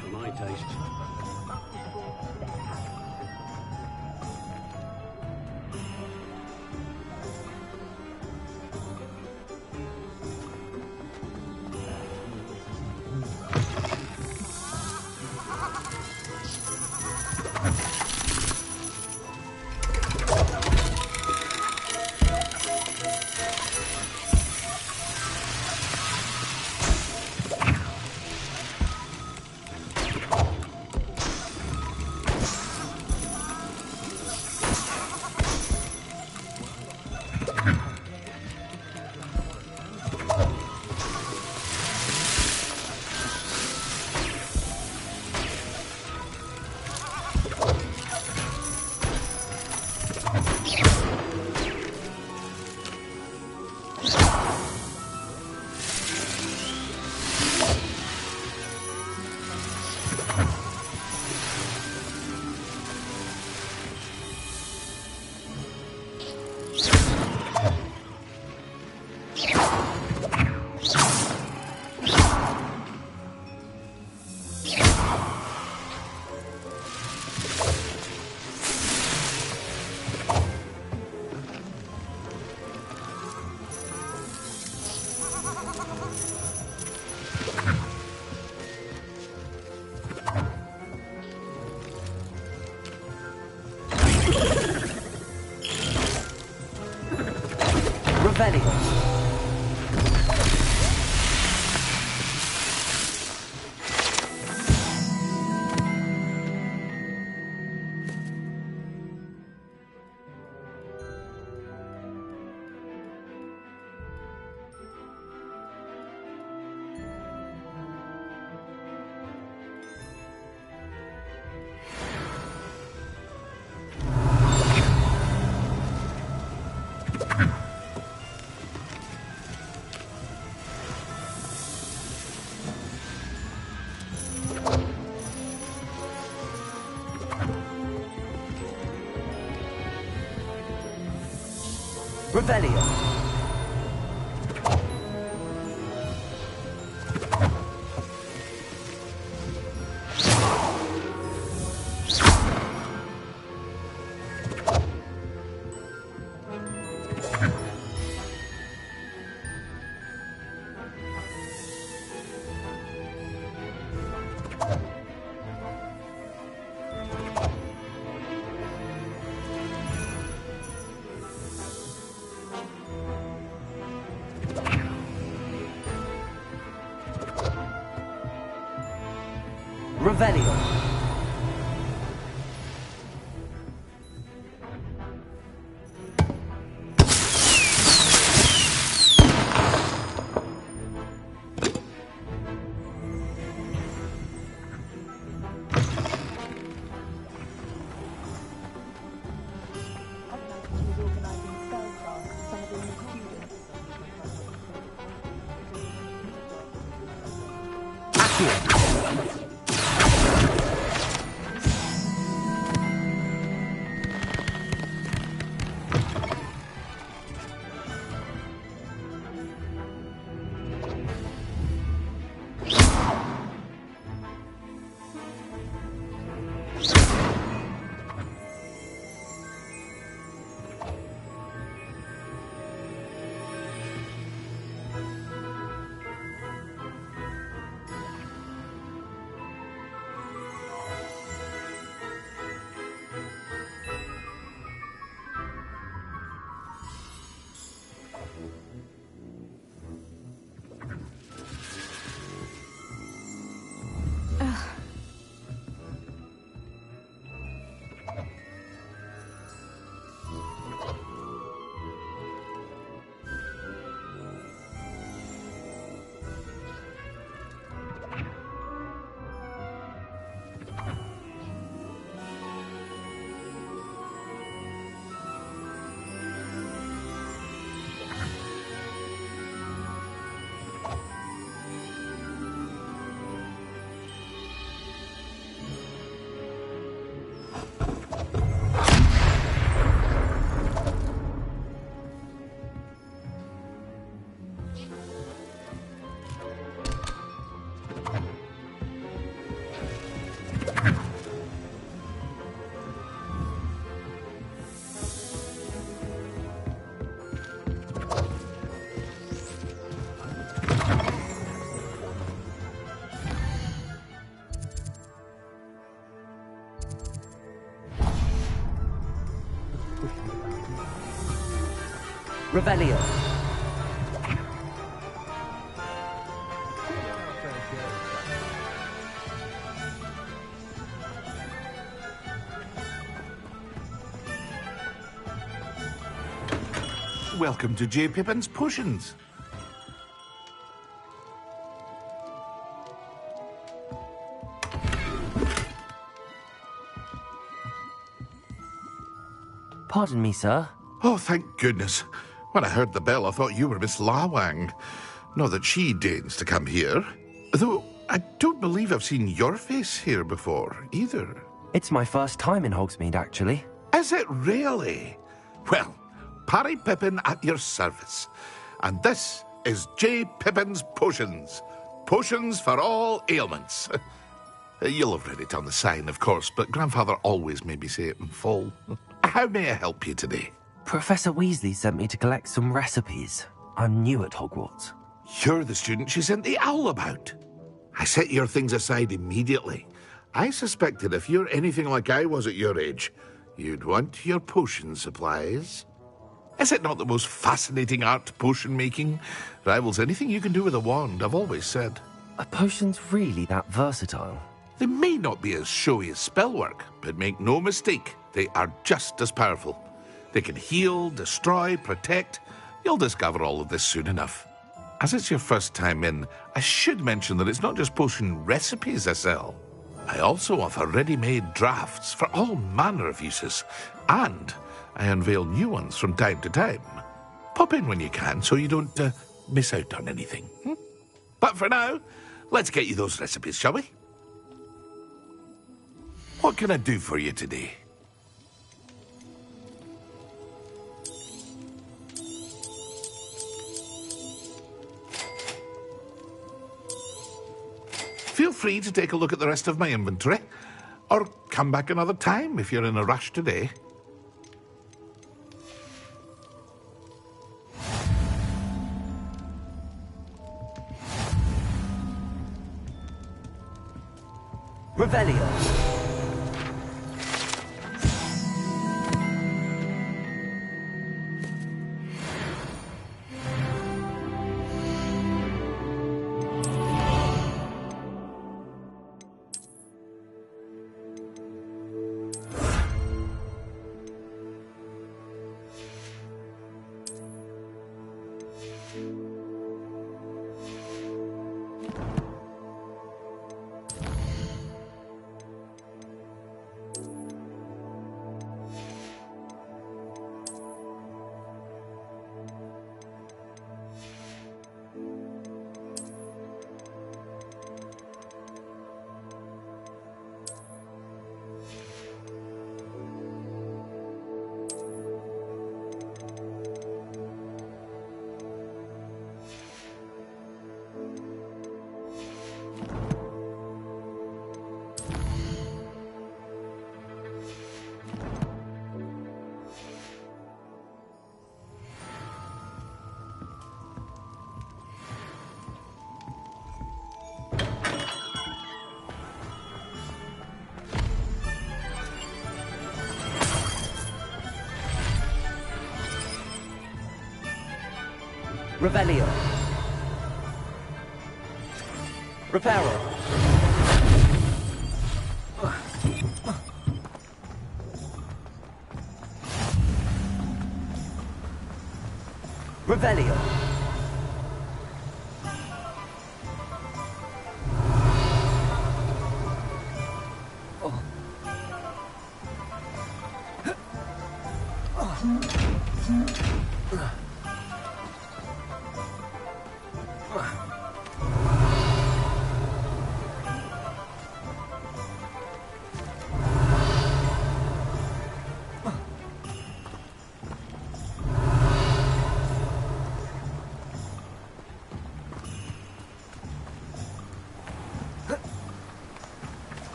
For my taste. Revelio. Revelio. Revelio. Welcome to J. Pippin's Potions. Pardon me, sir. Oh, thank goodness. When I heard the bell, I thought you were Miss Lawang. Not that she deigns to come here. Though, I don't believe I've seen your face here before, either. It's my first time in Hogsmeade, actually. Is it really? Well, Parry Pippin at your service. And this is J. Pippin's Potions. Potions for all ailments. You'll have read it on the sign, of course, but Grandfather always made me say it in full. How may I help you today? Professor Weasley sent me to collect some recipes. I'm new at Hogwarts. You're the student she sent the owl about. I set your things aside immediately. I suspected if you're anything like I was at your age, you'd want your potion supplies. Is it not the most fascinating art, potion making? Rivals anything you can do with a wand, I've always said. Are potions really that versatile? They may not be as showy as spellwork, but make no mistake, they are just as powerful. They can heal, destroy, protect. You'll discover all of this soon enough. As it's your first time in, I should mention that it's not just potion recipes I sell. I also offer ready-made drafts for all manner of uses, and I unveil new ones from time to time. Pop in when you can so you don't miss out on anything. But for now, let's get you those recipes, shall we? What can I do for you today? Feel free to take a look at the rest of my inventory, or come back another time if you're in a rush today. Revelio. Revelio. Reparo. Revelio.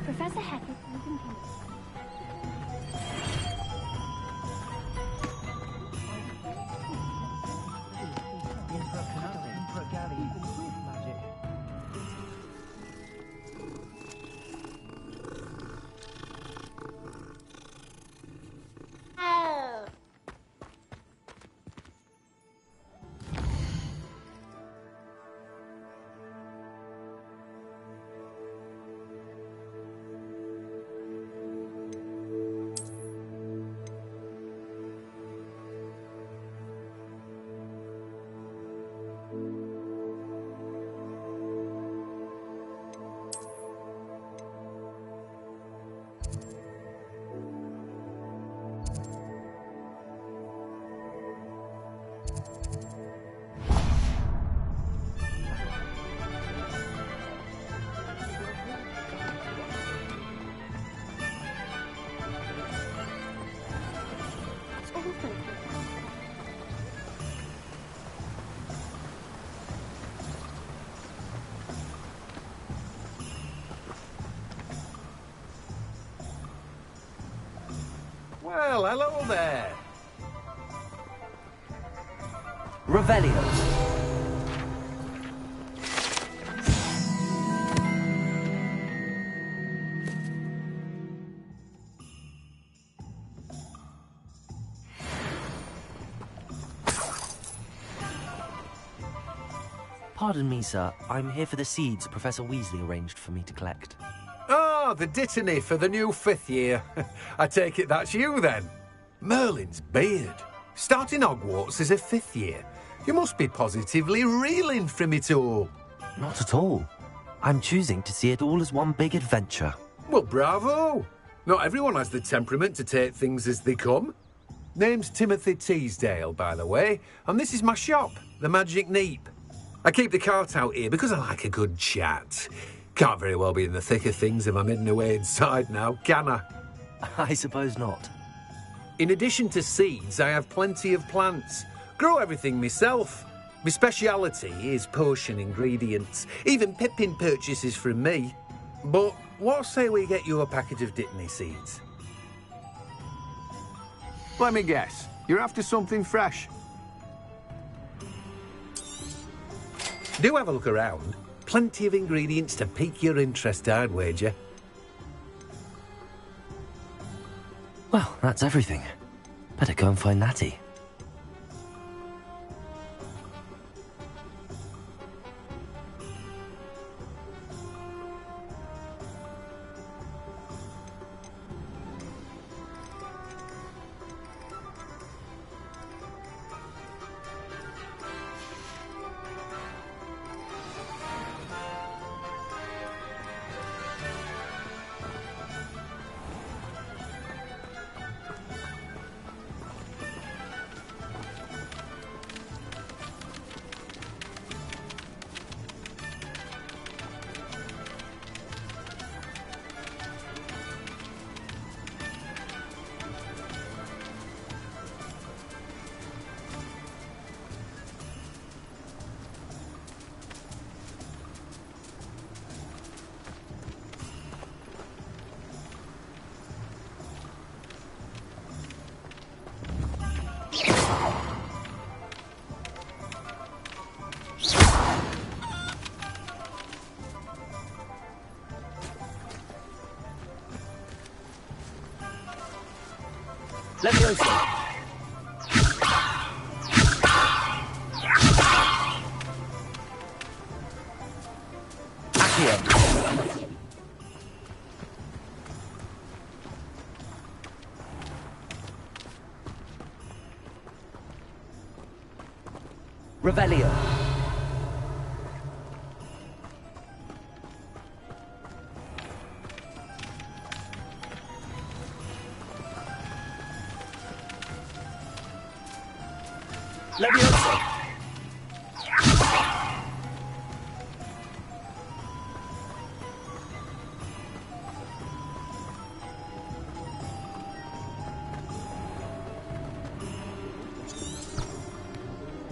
Professor Hackett was in here. Oh. Well, hello there. Revelio. Pardon me, sir. I'm here for the seeds Professor Weasley arranged for me to collect. Ah, the dittany for the new 5th year. I take it that's you, then. Merlin's beard. Starting Hogwarts as a 5th year. You must be positively reeling from it all. Not at all. I'm choosing to see it all as one big adventure. Well, bravo. Not everyone has the temperament to take things as they come. Name's Timothy Teasdale, by the way, and this is my shop, the Magic Neep. I keep the cart out here because I like a good chat. Can't very well be in the thick of things if I'm hidden away inside now, can I? I suppose not. In addition to seeds, I have plenty of plants. grow everything myself. My speciality is potion ingredients. Even Pippin purchases from me. But what say we get you a packet of Dittany seeds? Let me guess. You're after something fresh. Do have a look around. Plenty of ingredients to pique your interest, I'd wager. Well, that's everything. Better go and find Natty. Let me open. Revelio. Levioso.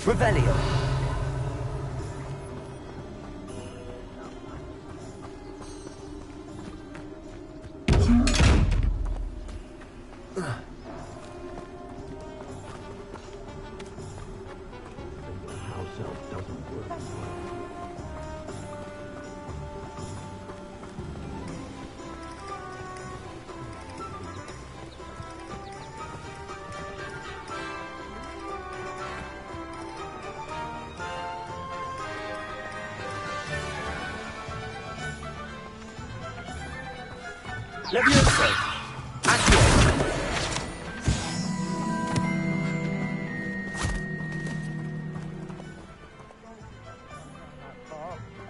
Revelio. Levioso. Accio.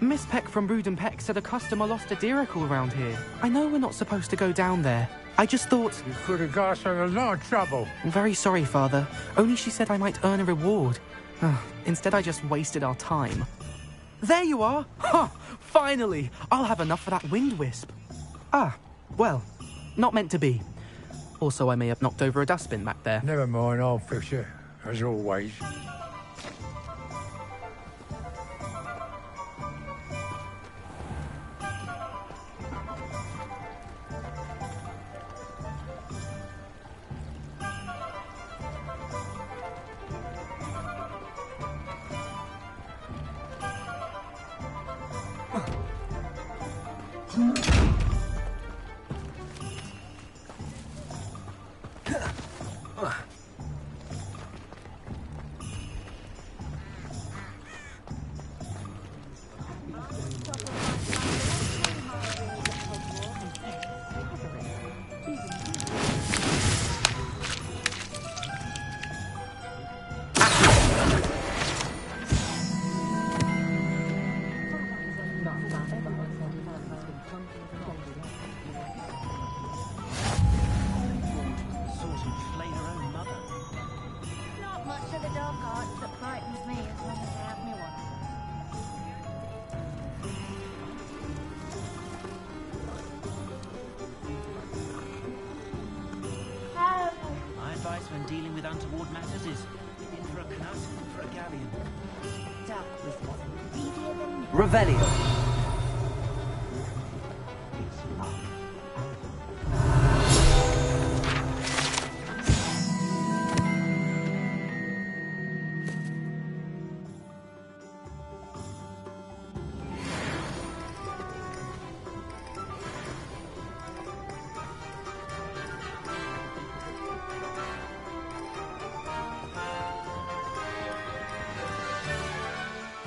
Miss Peck from Brood and Peck said a customer lost a deeracle around here. I know we're not supposed to go down there. I just thought... You could have got her a lot of trouble. I'm very sorry, Father. Only she said I might earn a reward. Instead, I just wasted our time. There you are! Ha! Finally! I'll have enough for that wind wisp. Ah, well, not meant to be. Also, I may have knocked over a dustbin back there. Never mind, I'll fix it, as always. My advice when dealing with untoward matters is In for a canut, for a galleon. Duck with what? Devier than Revelio.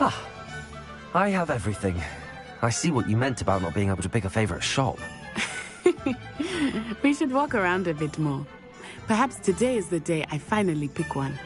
Ah, I have everything. I see what you meant about not being able to pick a favorite shop. We should walk around a bit more. Perhaps today is the day I finally pick one.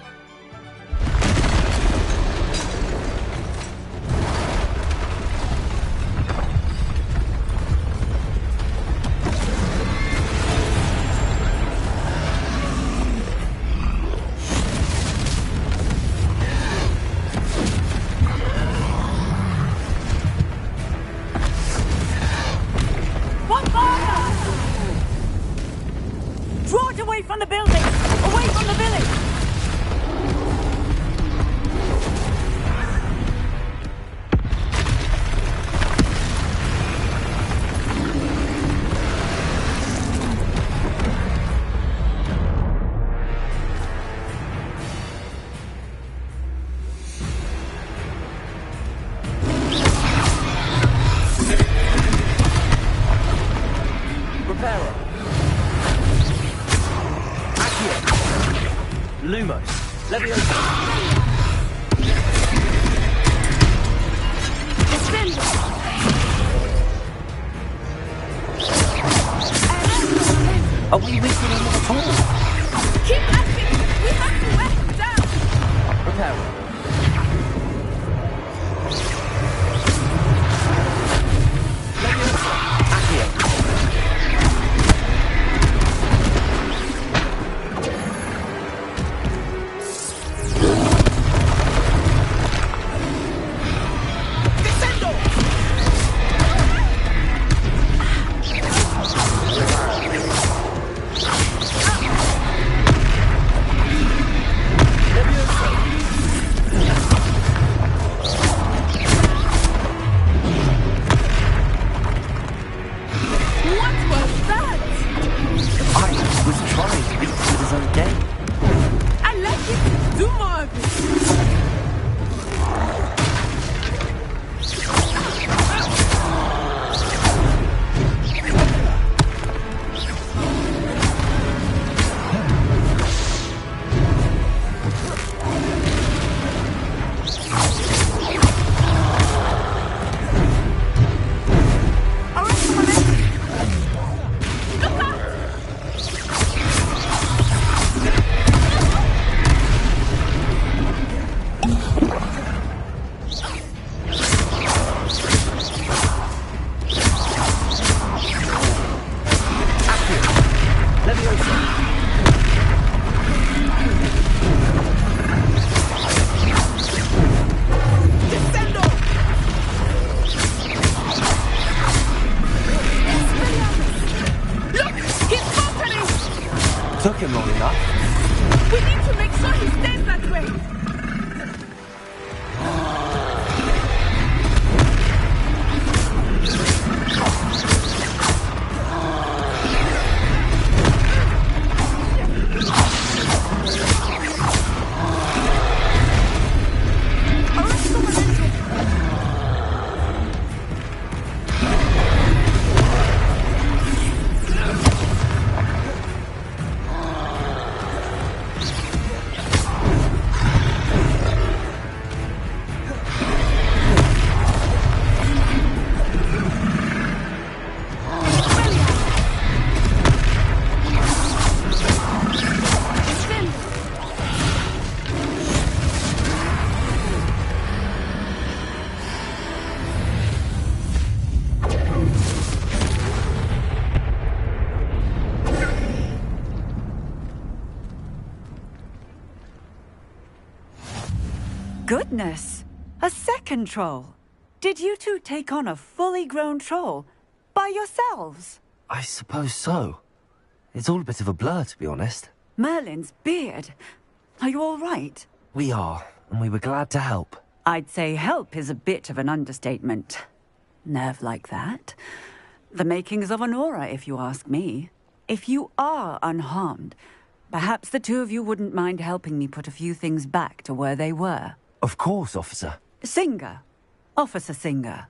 Draw it away from the building! Away from the village! Reparo. Lumos. Leviosa. Are we wasting them at all? Keep asking! We have to wear him down! Reparo. Leviosa. Accio. Took him long enough. We need to make sure he stays that way. Goodness! A second troll! Did you two take on a fully grown troll? By yourselves? I suppose so. It's all a bit of a blur, to be honest. Merlin's beard. Are you all right? We are, and we were glad to help. I'd say help is a bit of an understatement. Nerve like that. The makings of an aura, if you ask me. If you are unharmed, perhaps the two of you wouldn't mind helping me put a few things back to where they were. Of course, officer. Singer. Officer Singer.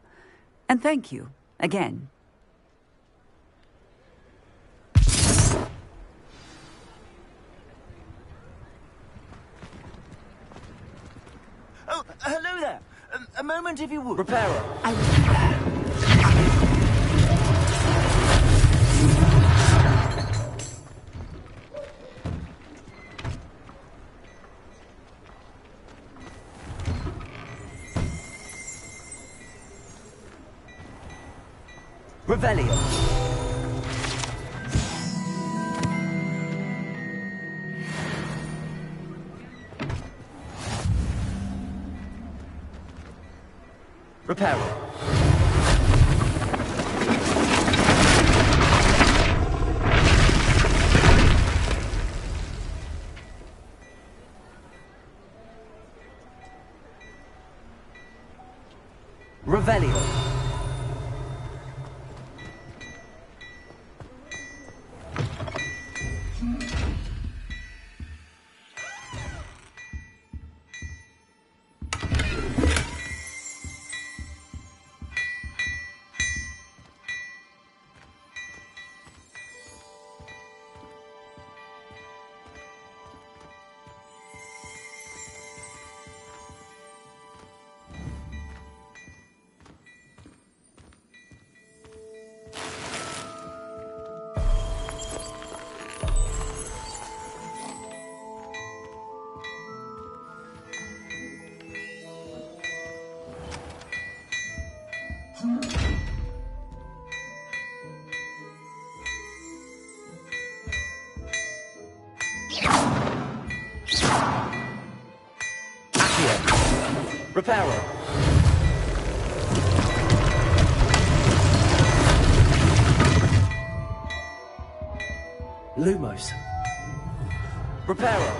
And thank you, again. Oh, hello there. A moment, if you would. Repairer. Revelio. Repairer. Revelio. Repairer. Lumos. Repairer.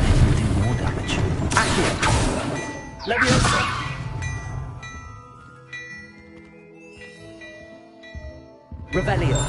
They can do more damage. Accio. Leviosa. Revelio.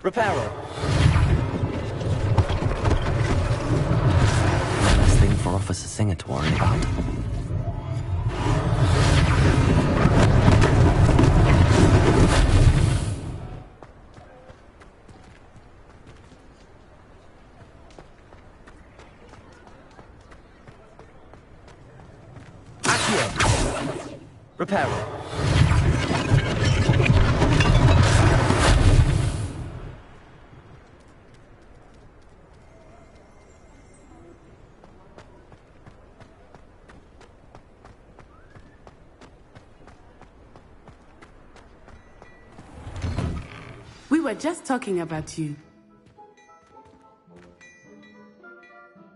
Repairer. One less thing for Officer Singer to worry about. Accio. Repairer. We were just talking about you.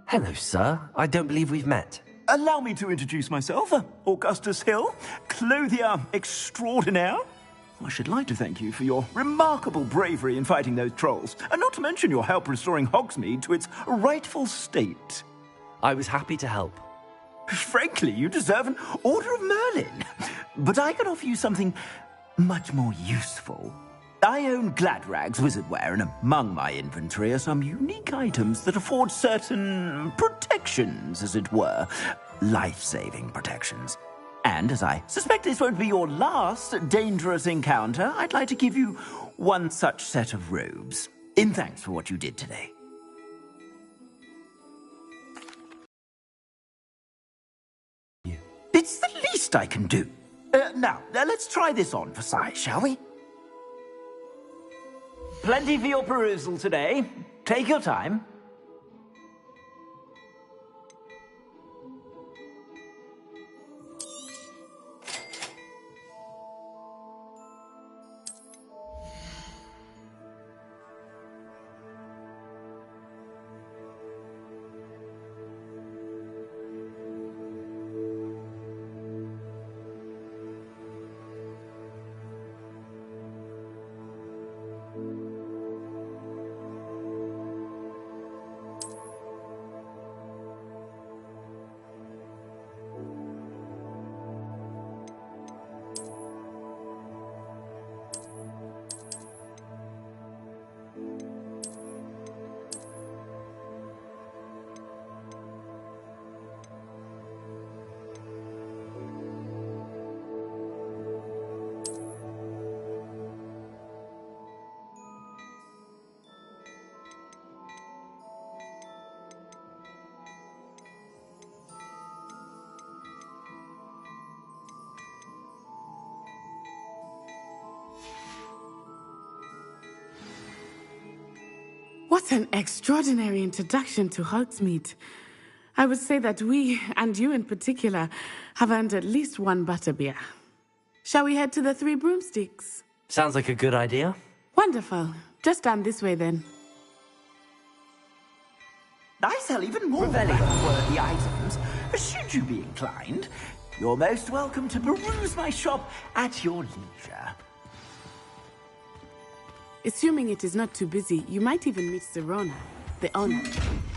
Hello, sir. I don't believe we've met. Allow me to introduce myself, Augustus Hill, clothier extraordinaire. I should like to thank you for your remarkable bravery in fighting those trolls, and not to mention your help restoring Hogsmeade to its rightful state. I was happy to help. Frankly, you deserve an Order of Merlin. But I can offer you something much more useful. I own Gladrag's wizardware, and among my inventory are some unique items that afford certain protections, as it were. Life-saving protections. And as I suspect this won't be your last dangerous encounter, I'd like to give you one such set of robes, in thanks for what you did today. It's the least I can do. Now, let's try this on for size, shall we? Plenty for your perusal today. Take your time. What an extraordinary introduction to Hogsmeade. I would say that we, and you in particular, have earned at least one butterbeer. Shall we head to the Three Broomsticks? Sounds like a good idea. Wonderful. Just down this way then. I sell even more Revelio-worthy items. Should you be inclined, you're most welcome to peruse my shop at your leisure. Assuming it is not too busy, you might even meet Serona, the owner.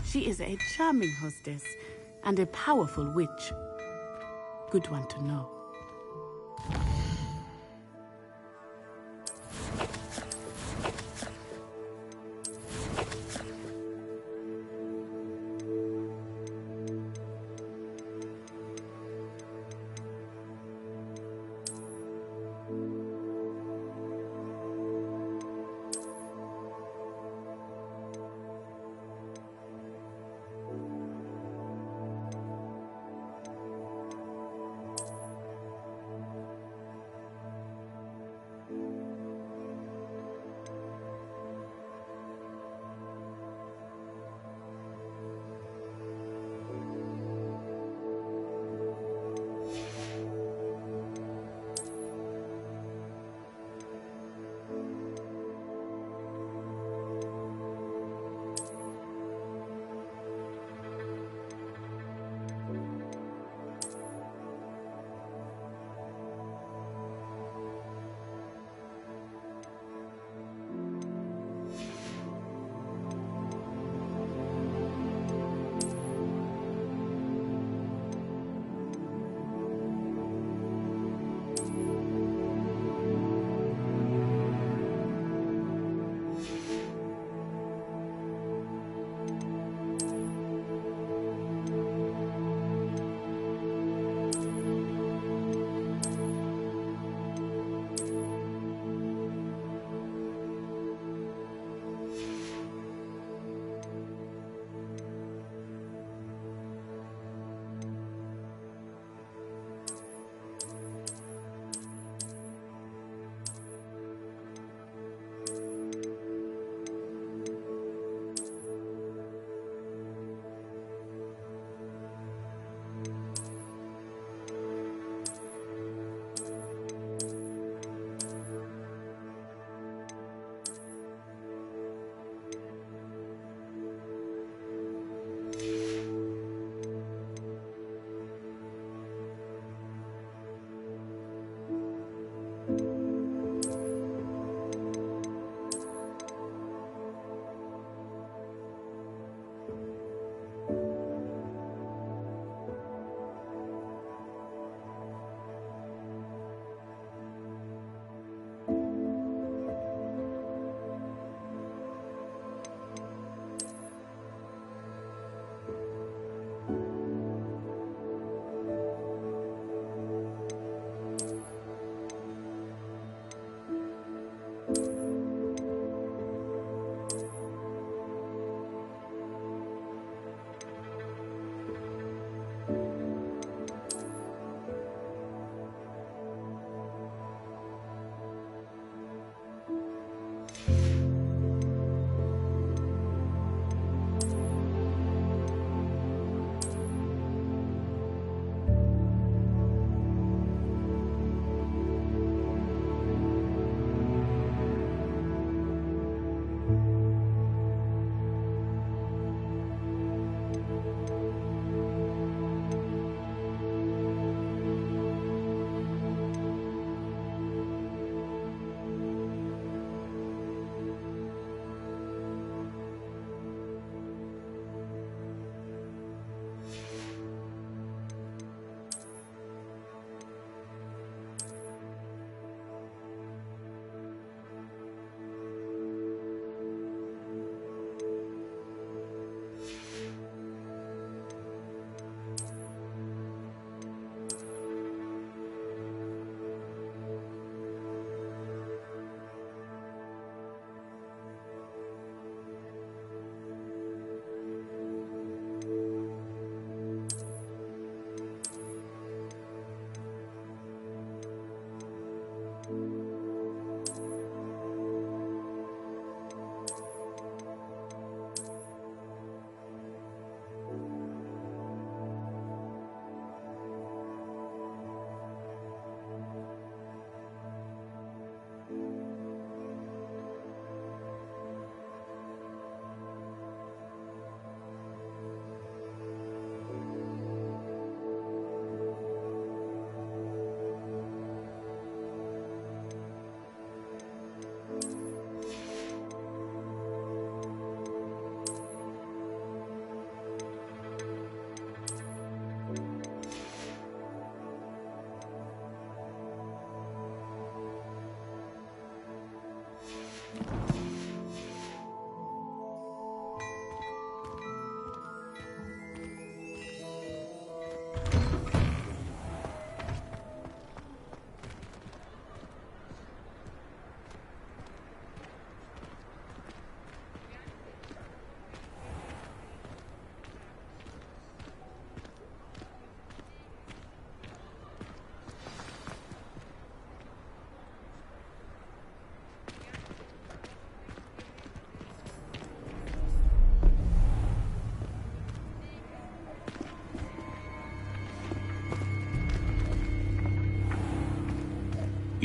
She is a charming hostess and a powerful witch. Good one to know.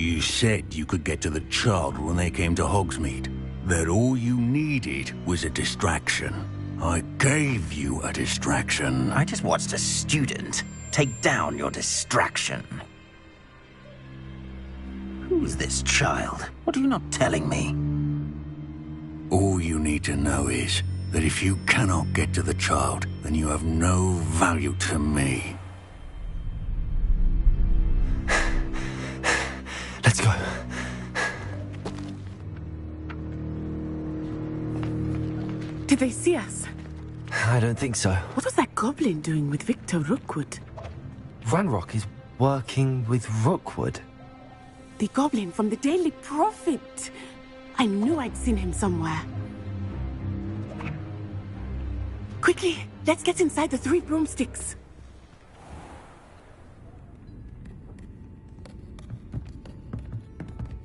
You said you could get to the child when they came to Hogsmeade. That all you needed was a distraction. I gave you a distraction. I just watched a student take down your distraction. Who's this child? What are you not telling me? All you need to know is that if you cannot get to the child, then you have no value to me. Let's go. Did they see us? I don't think so. What was that goblin doing with Victor Rookwood? Ranrock is working with Rookwood. The goblin from the Daily Prophet. I knew I'd seen him somewhere. Quickly, let's get inside the 3 broomsticks.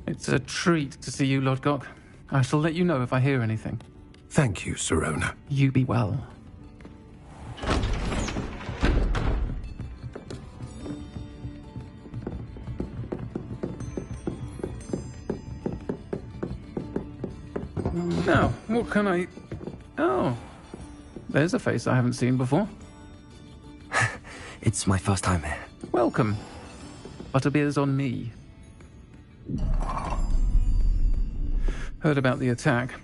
It's a treat to see you, Lodgok. I shall let you know if I hear anything. Thank you, Sirona. You be well. Now, what can I... Oh, there's a face I haven't seen before. It's my first time here. Welcome. Butterbeer's on me. Heard about the attack.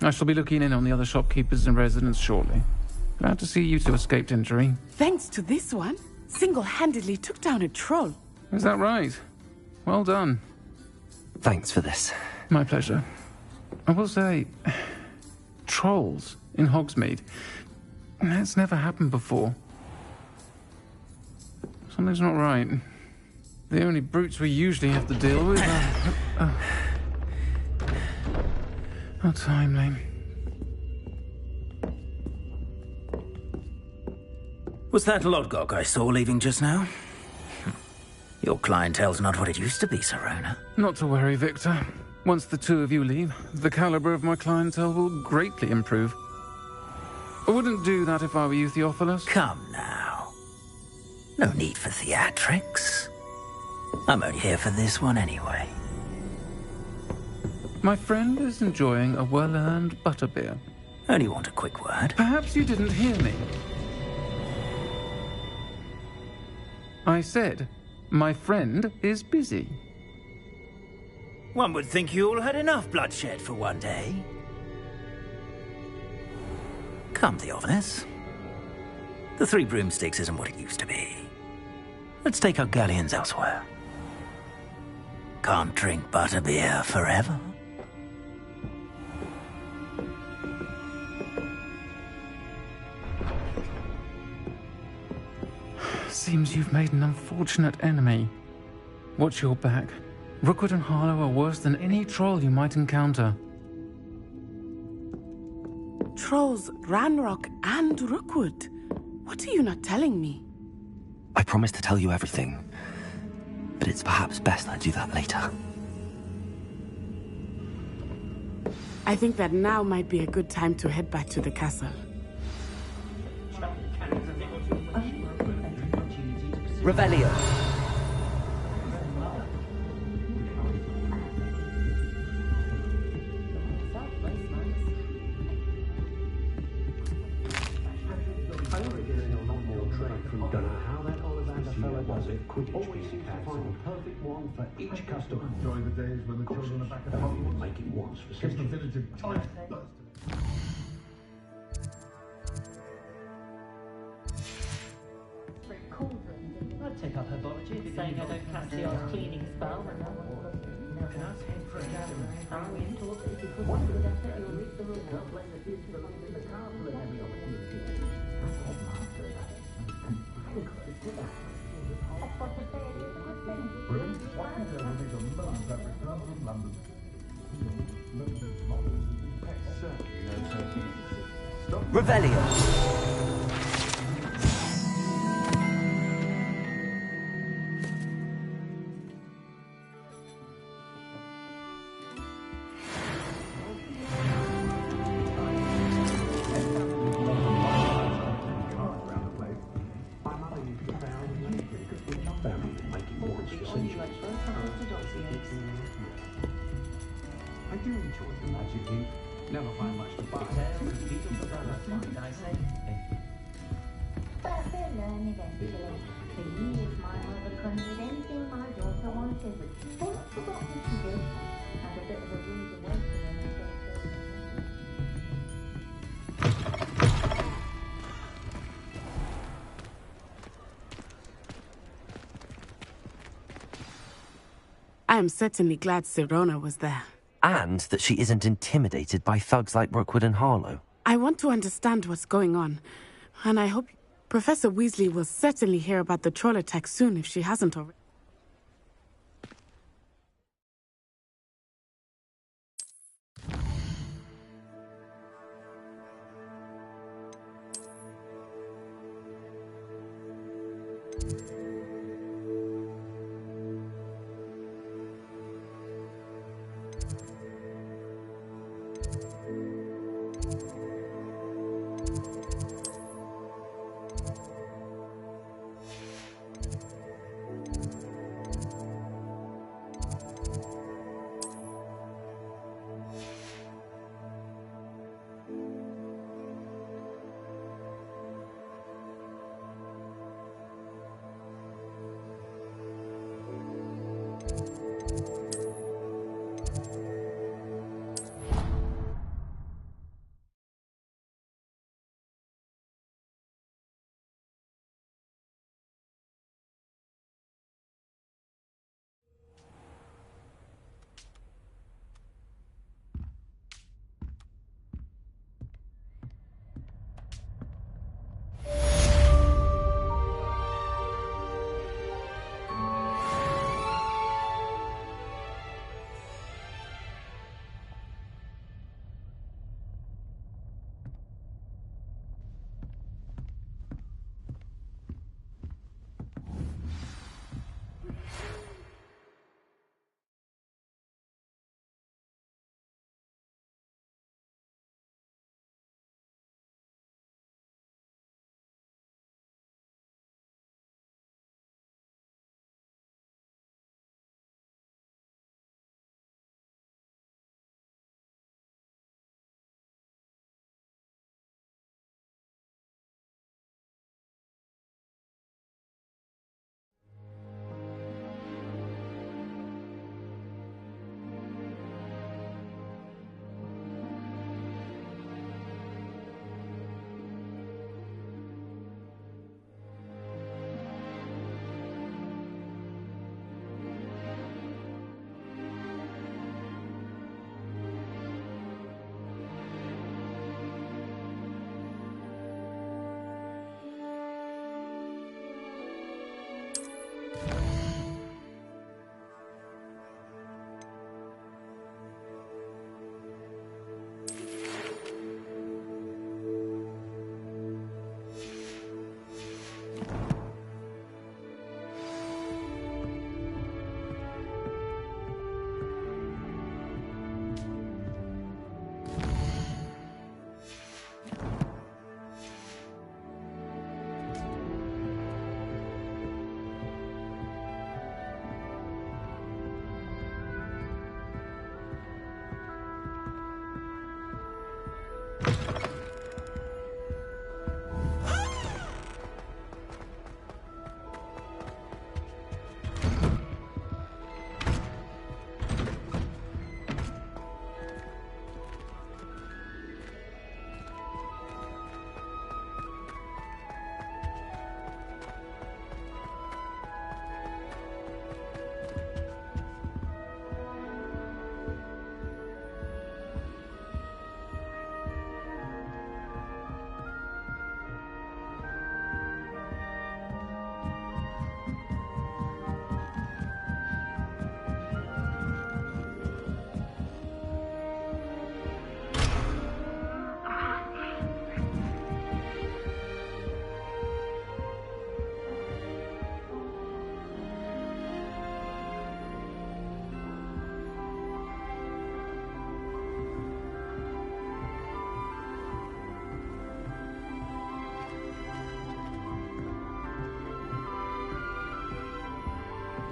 I shall be looking in on the other shopkeepers and residents shortly. Glad to see you two escaped injury. Thanks to this one, single-handedly took down a troll. Is that right? Well done. Thanks for this. My pleasure. I will say, trolls in Hogsmeade. That's never happened before. Something's not right. The only brutes we usually have to deal with are... Oh, time, Mlem. Was that Lodgok I saw leaving just now? Your clientele's not what it used to be, Sirona. Not to worry, Victor. Once the two of you leave, the caliber of my clientele will greatly improve. I wouldn't do that if I were you, Theophilus. Come now. No need for theatrics. I'm only here for this one anyway. My friend is enjoying a well-earned butterbeer. Only want a quick word. Perhaps you didn't hear me. I said, my friend is busy. One would think you all had enough bloodshed for one day. Come, Theophilus. The 3 broomsticks isn't what it used to be. Let's take our galleons elsewhere. Can't drink butterbeer forever. Seems you've made an unfortunate enemy. Watch your back. Rookwood and Harlow are worse than any troll you might encounter. Trolls, Ranrock, and Rookwood. What are you not telling me? I promised to tell you everything, but it's perhaps best I do that later. I think that now might be a good time to head back to the castle. Revelio. Always seem to find the perfect one for each customer. Enjoy the days when the children are back at home. Make it once for centuries. I'd take up her bottle, saying I don't catch the odd cleaning spell. Revelio. enjoy the magic ink. Never find much to buy. But they'll learn eventually. For years, my mother conjured anything my daughter wanted. Don't forget what she did. Had a bit of a rude awakening against I am certainly glad Sirona was there. And that she isn't intimidated by thugs like Brookwood and Harlow. I want to understand what's going on, and I hope Professor Weasley will certainly hear about the troll attack soon if she hasn't already.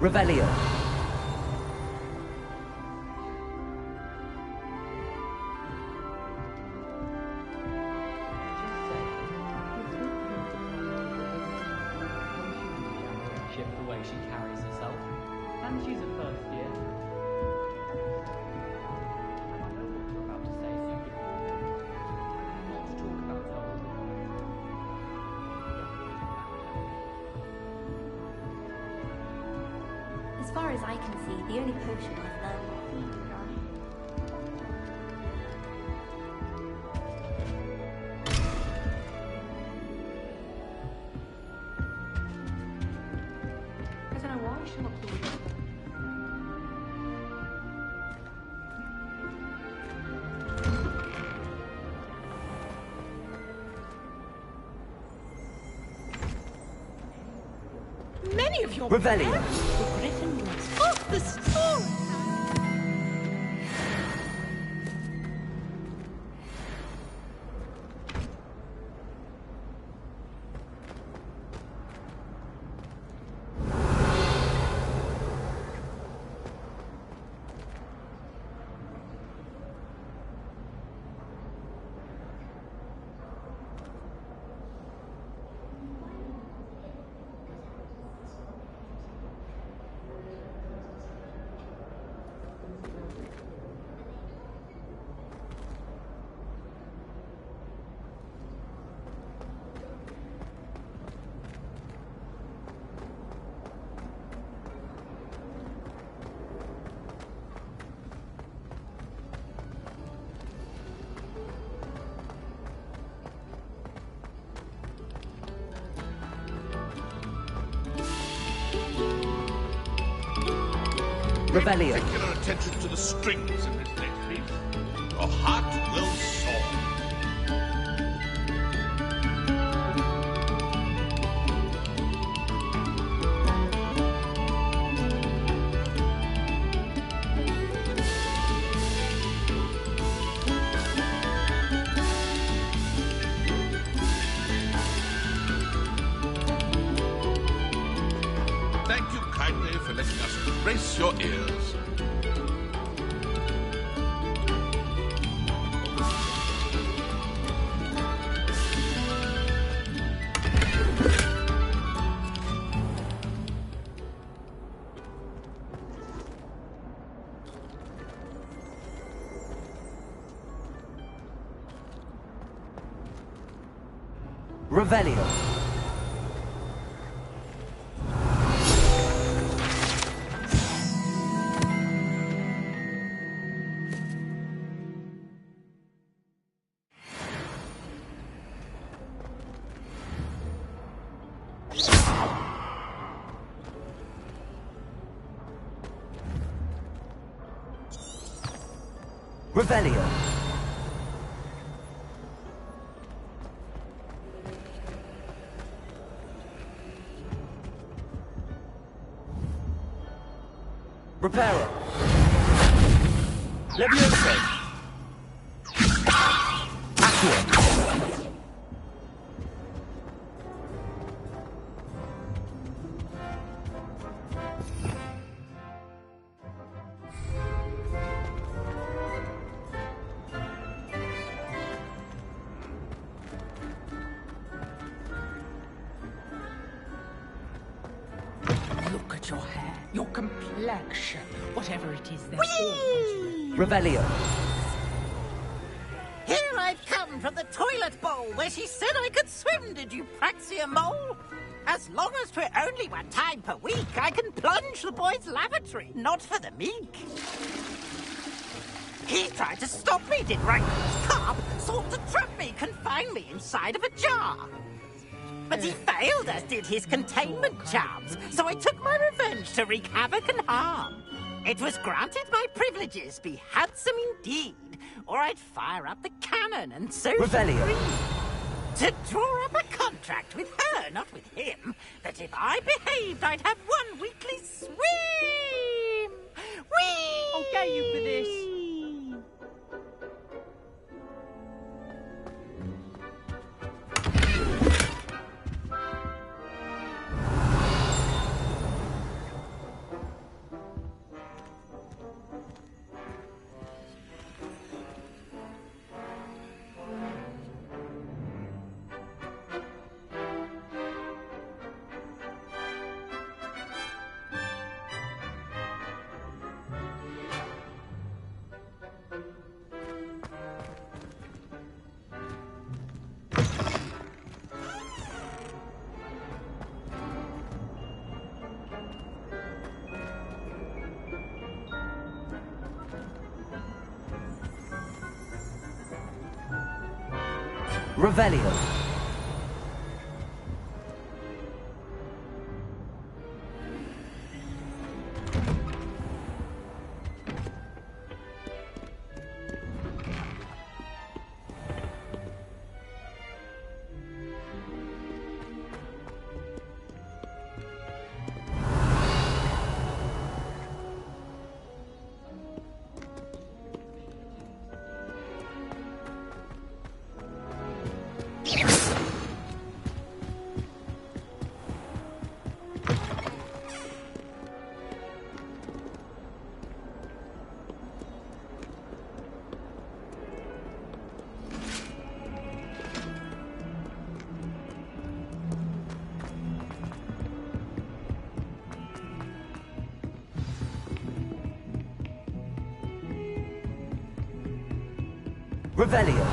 Revelio. And she's at first year. And I know what you're about to say, so you can not talk about her all the time. As far as I can see, the only potion I've learned what healing are. I don't know why she looked the way. Many of your Revelio. parents were Gryffindors. Of the story! Revelio. Particular attention to the strings in this next piece. Your heart will soar. Thank you kindly for letting us grace your ears. Revelio. Revelio. Reparo. Levioso. Accio. Look at your hair, your complexion, whatever it is, they're all Revelio. Here I've come from the toilet bowl where she said I could swim, did you Praxia mole? As long as 'twere only one time per week, I can plunge the boy's lavatory, not for the meek. He tried to stop me, did Rankin's carp, sought to trap me, confine me inside of a jar. But he failed, as did his containment charms, so I took my revenge to wreak havoc and harm. It was granted my privileges be handsome indeed, or I'd fire up the cannon and so Revelio. free. To draw up a contract with her, not with him, that if I behaved, I'd have one weekly swim. Whee! I'll get you for this. Revelio. Revelio.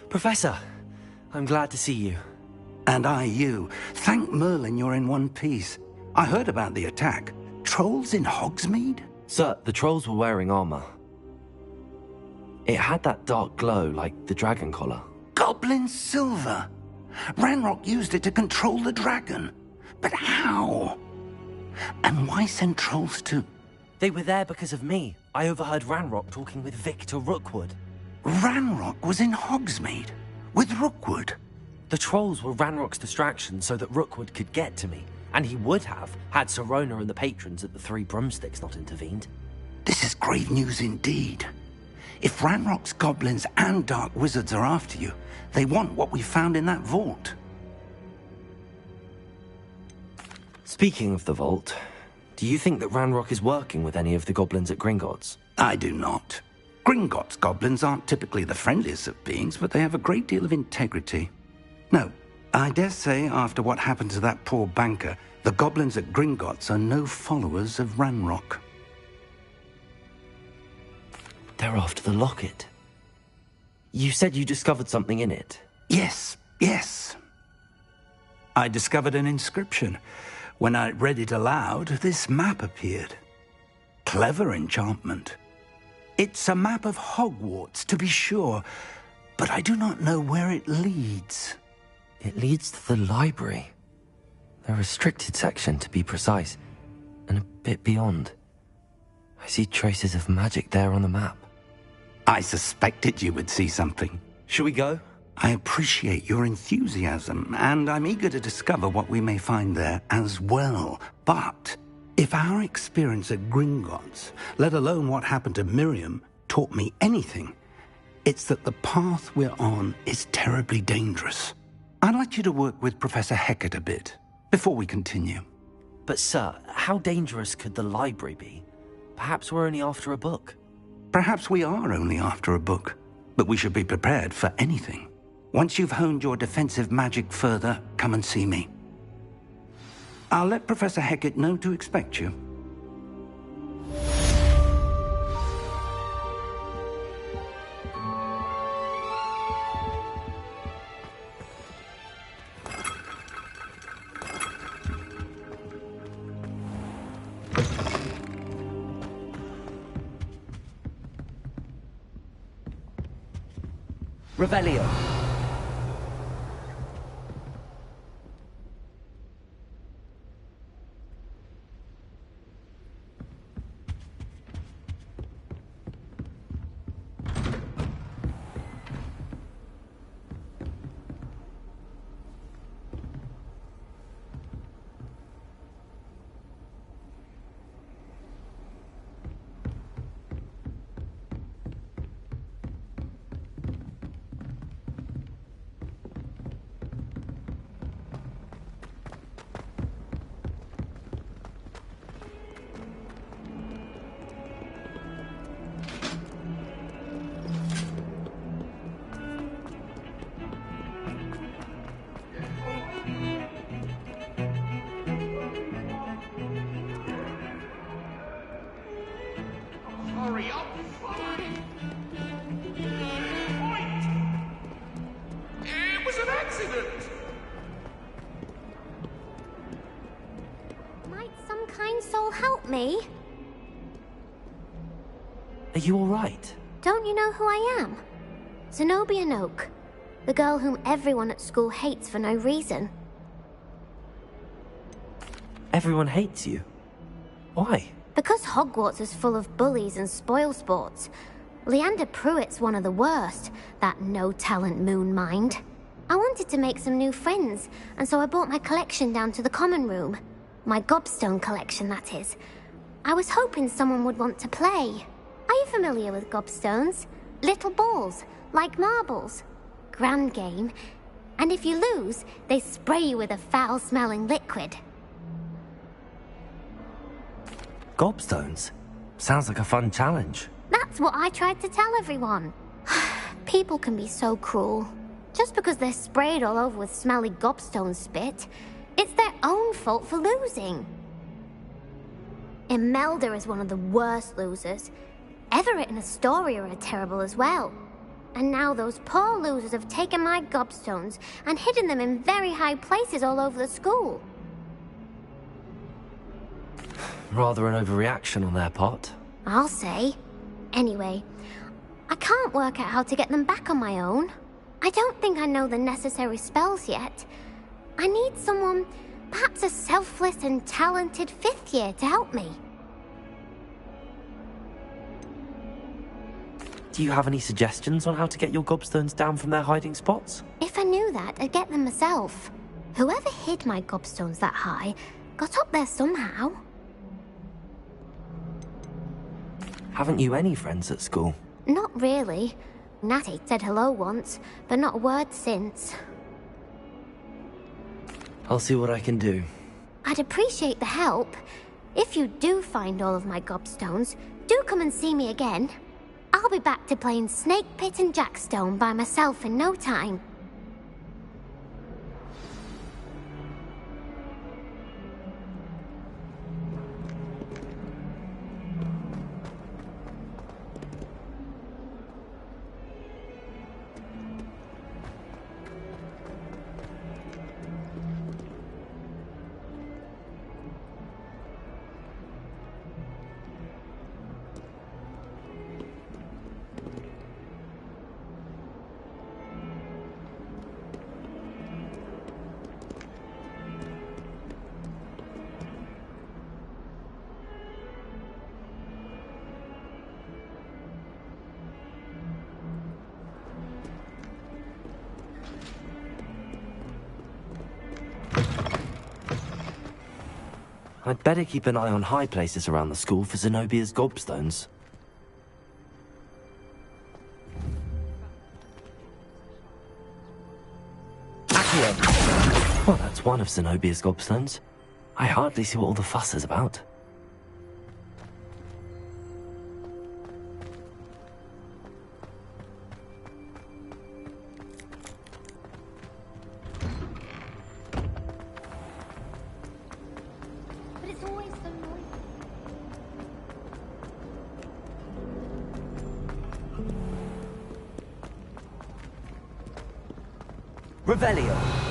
Professor, I'm glad to see you. And I you. Thank Merlin you're in one piece. I heard about the attack. Trolls in Hogsmeade? Sir, the trolls were wearing armor. It had that dark glow like the dragon collar. Goblin silver! Ranrock used it to control the dragon. But how? And why send trolls to... They were there because of me. I overheard Ranrock talking with Victor Rookwood. Ranrock was in Hogsmeade? With Rookwood? The trolls were Ranrock's distraction so that Rookwood could get to me. And he would have, had Sirona and the patrons at the Three Broomsticks not intervened. This is grave news indeed. If Ranrock's goblins and dark wizards are after you, they want what we found in that vault. Speaking of the vault, do you think that Ranrock is working with any of the goblins at Gringotts? I do not. Gringotts goblins aren't typically the friendliest of beings, but they have a great deal of integrity. No, I dare say after what happened to that poor banker, the goblins at Gringotts are no followers of Ranrock. They're after the locket. You said you discovered something in it. Yes, yes. I discovered an inscription. When I read it aloud, this map appeared. Clever enchantment. It's a map of Hogwarts, to be sure, but I do not know where it leads. It leads to the library. The restricted section, to be precise, and a bit beyond. I see traces of magic there on the map. I suspected you would see something. Shall we go? I appreciate your enthusiasm, and I'm eager to discover what we may find there as well. But if our experience at Gringotts, let alone what happened to Miriam, taught me anything, it's that the path we're on is terribly dangerous. I'd like you to work with Professor Hecat a bit, before we continue. But sir, how dangerous could the library be? Perhaps we're only after a book. Perhaps we are only after a book, but we should be prepared for anything. Once you've honed your defensive magic further, come and see me. I'll let Professor Hecat know to expect you. Revelio. Hurry up! accident! Might some kind soul help me? Are you all right? Don't you know who I am? Zenobia Noak, the girl whom everyone at school hates for no reason. Everyone hates you. Why? Because Hogwarts is full of bullies and spoilsports. Leander Pruitt's one of the worst, that no-talent moon mind. I wanted to make some new friends, and so I brought my collection down to the common room. My gobstone collection, that is. I was hoping someone would want to play. Are you familiar with gobstones? Little balls, like marbles. Grand game. And if you lose, they spray you with a foul-smelling liquid. Gobstones? Sounds like a fun challenge. That's what I tried to tell everyone. People can be so cruel. Just because they're sprayed all over with smelly gobstone spit, it's their own fault for losing. Imelda is one of the worst losers. Everett and Astoria are terrible as well. And now those poor losers have taken my gobstones and hidden them in very high places all over the school. Rather an overreaction on their part. I'll say. Anyway, I can't work out how to get them back on my own. I don't think I know the necessary spells yet. I need someone, perhaps a selfless and talented 5th year to help me. Do you have any suggestions on how to get your gobstones down from their hiding spots? If I knew that, I'd get them myself. Whoever hid my gobstones that high got up there somehow. Haven't you any friends at school? Not really. Natty said hello once, but not a word since. I'll see what I can do. I'd appreciate the help. If you do find all of my gobstones, do come and see me again. I'll be back to playing Snake Pit and Jackstone by myself in no time. I'd better keep an eye on high places around the school for Zenobia's gobstones. Accio! Well, that's one of Zenobia's gobstones. I hardly see what all the fuss is about. Revelio.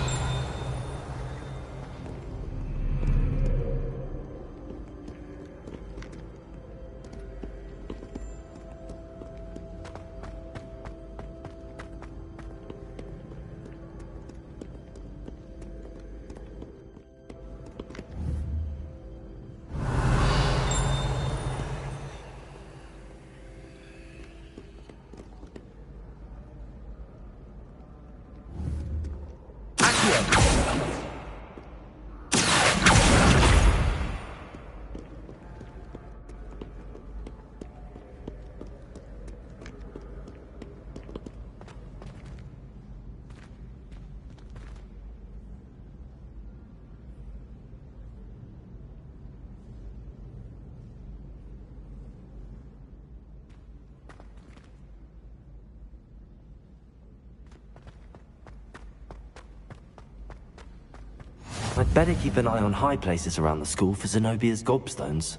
I'd better keep an eye on high places around the school for Zenobia's gobstones.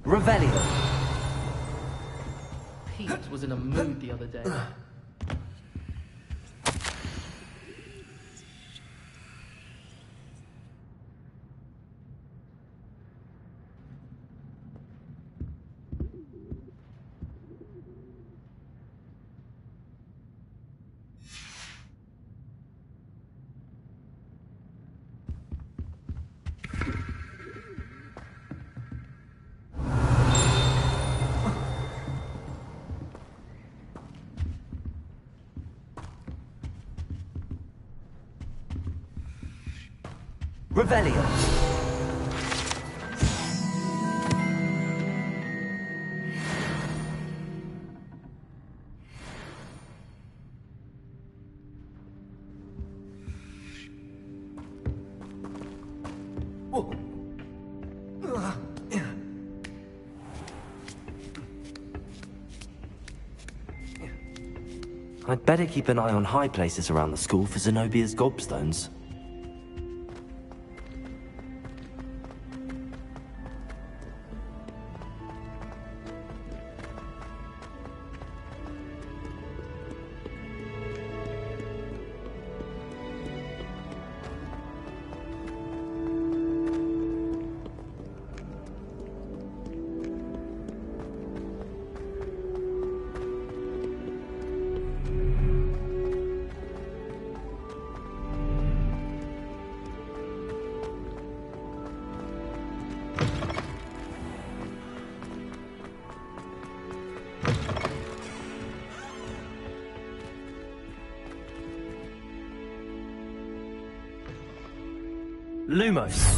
Revelio. Pete was in a mood the other day. Revelio. I'd better keep an eye on high places around the school for Zenobia's gobstones. Lumos.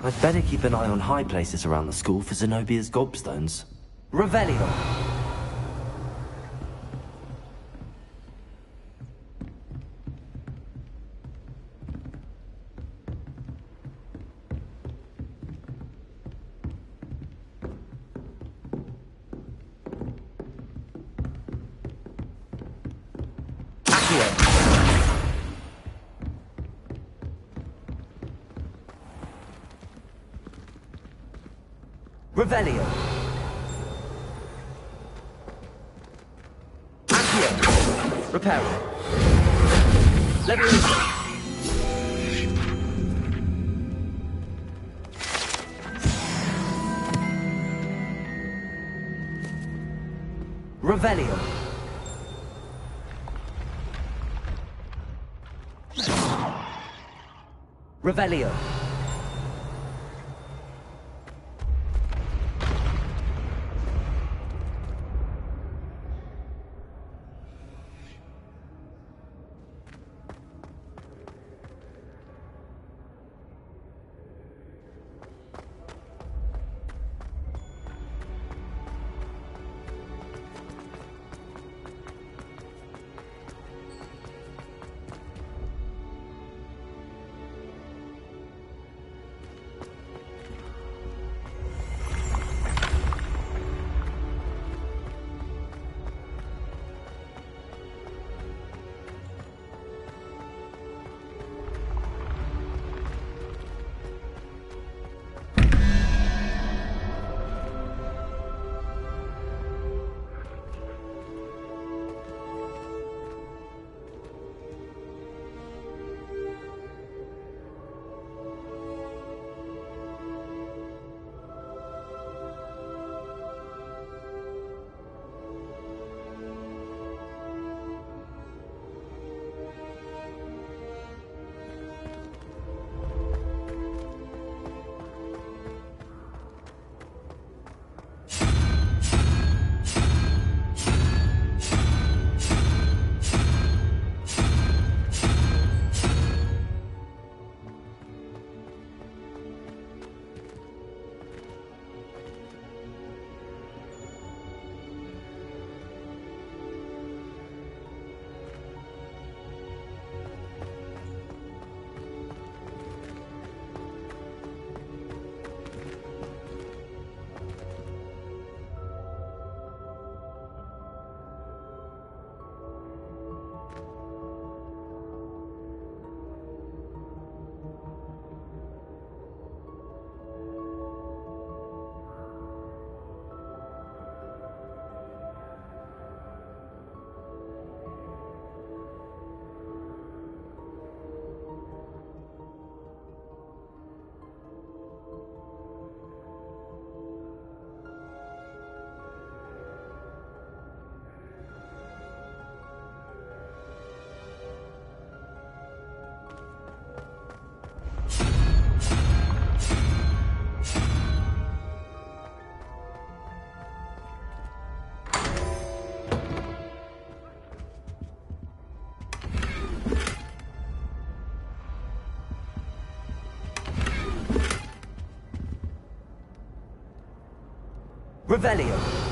I'd better keep an eye on high places around the school for Zenobia's gobstones. Revelio! Revelio. Accio. Reparo. Leviosa. Revelio. Revelio. Revelio.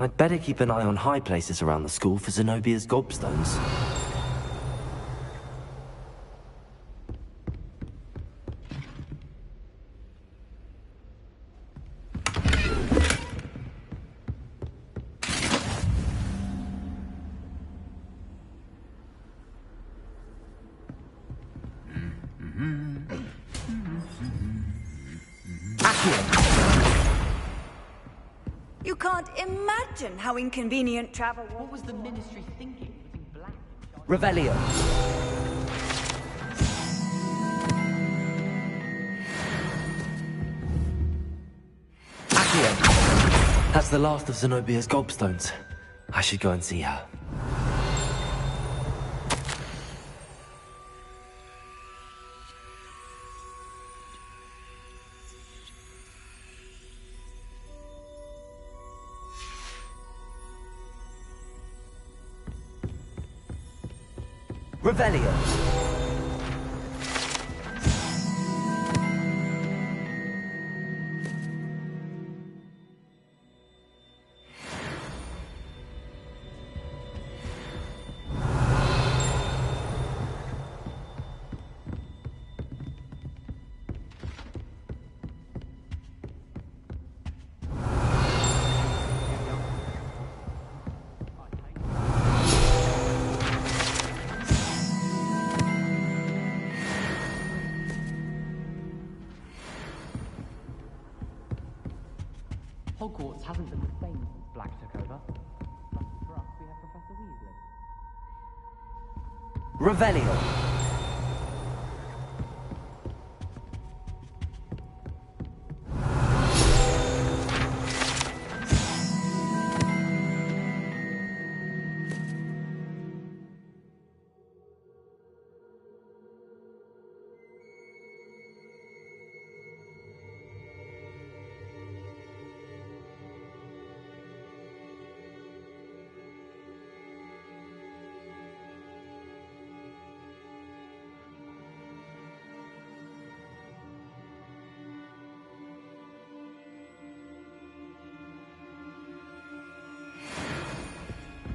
I'd better keep an eye on high places around the school for Zenobia's gobstones. You can't imagine how inconvenient travel was. What was the Ministry thinking? Putting black Revelio. Accio. That's the last of Zenobia's gobstones. I should go and see her. Revelio. Hogwarts hasn't been the same since Black took over. Lucky for us, we have Professor Weasley. Revelio.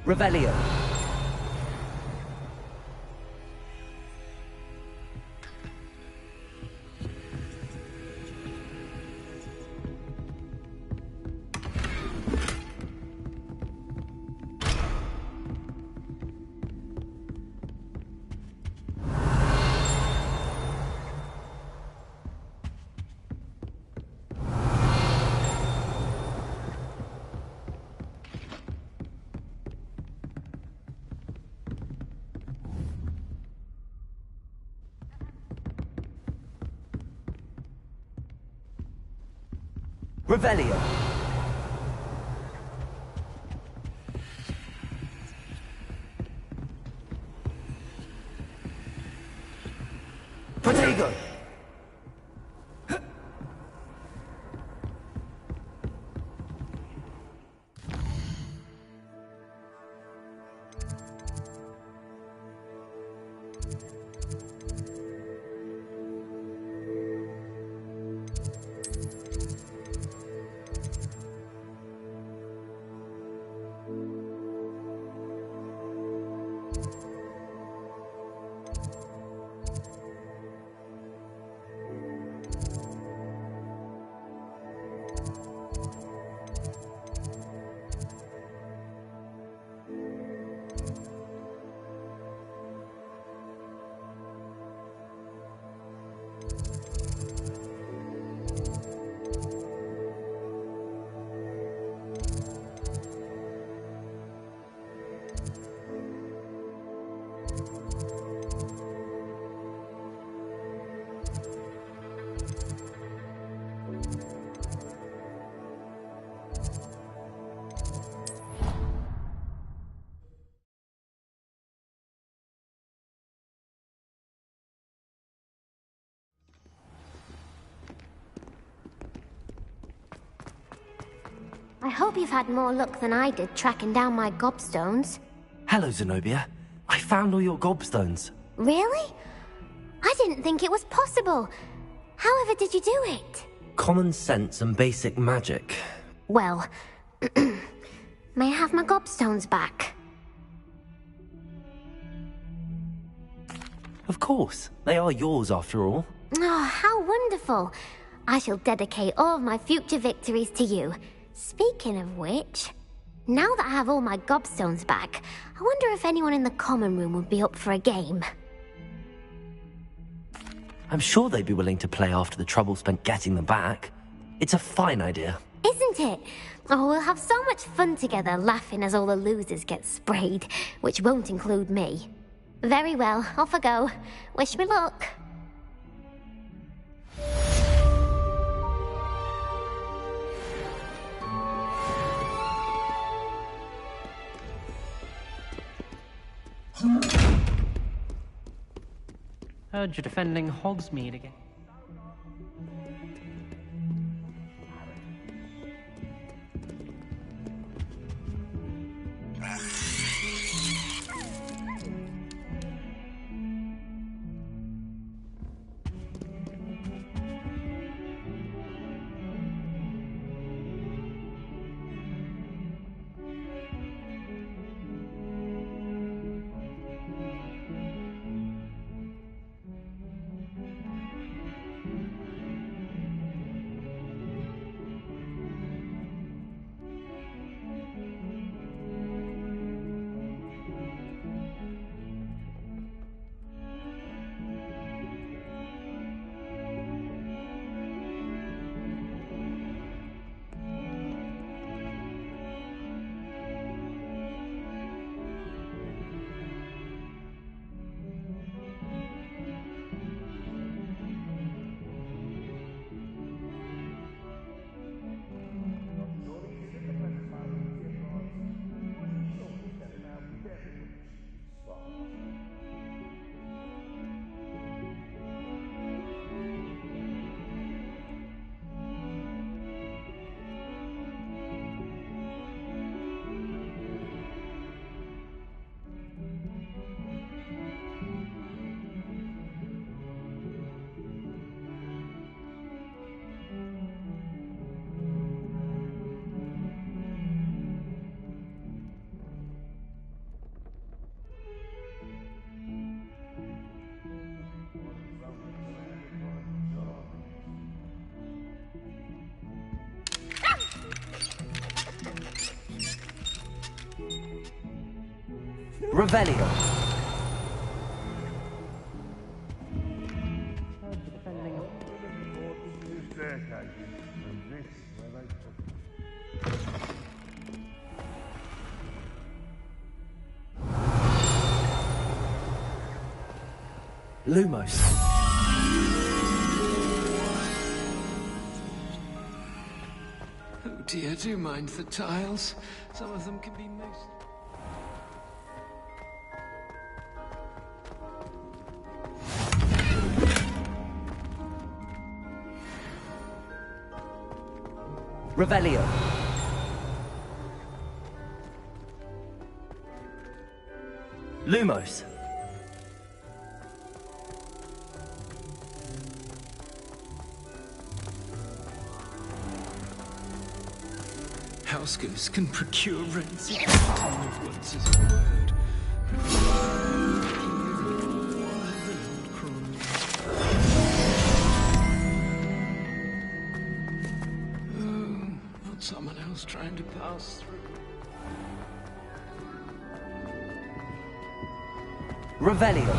Revelio. Revelio. Protego. I hope you've had more luck than I did tracking down my gobstones. Hello, Zenobia. I found all your gobstones. Really? I didn't think it was possible. However did you do it? Common sense and basic magic. Well, may I have my gobstones back? Of course. They are yours after all. Oh, how wonderful. I shall dedicate all of my future victories to you. Speaking of which, now that I have all my gobstones back, I wonder if anyone in the common room would be up for a game. I'm sure they'd be willing to play after the trouble spent getting them back. It's a fine idea. Isn't it? Oh, we'll have so much fun together laughing as all the losers get sprayed, which won't include me. Very well, off I go. Wish me luck. Heard you're defending Hogsmeade again. Revelio. Lumos. Oh dear, do mind the tiles. Some of them can be most... Revelio. Lumos. Housegoose can procure rents in once as a word. Someone else trying to pass through. Revelio.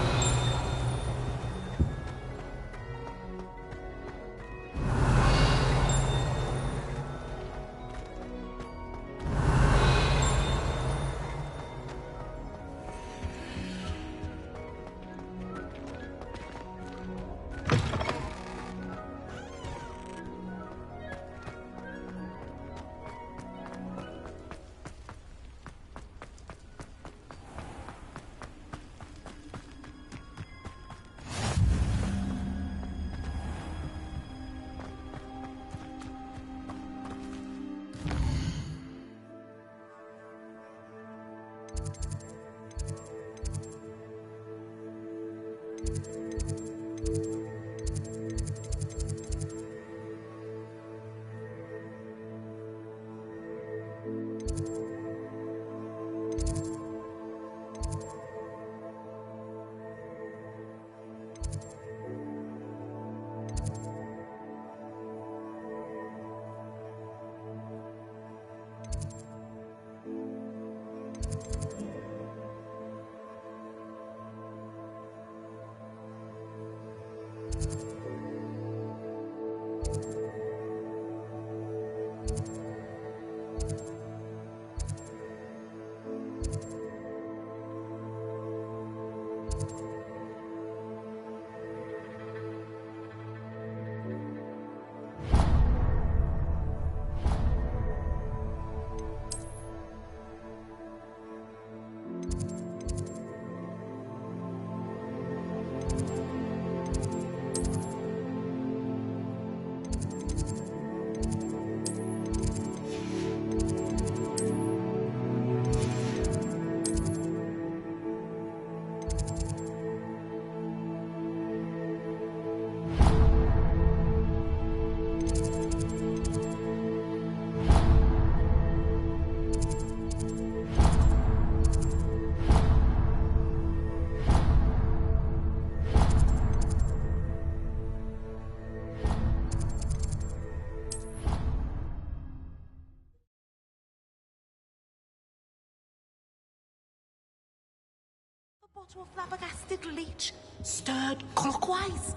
Bottle of flabbergasted leech, stirred clockwise.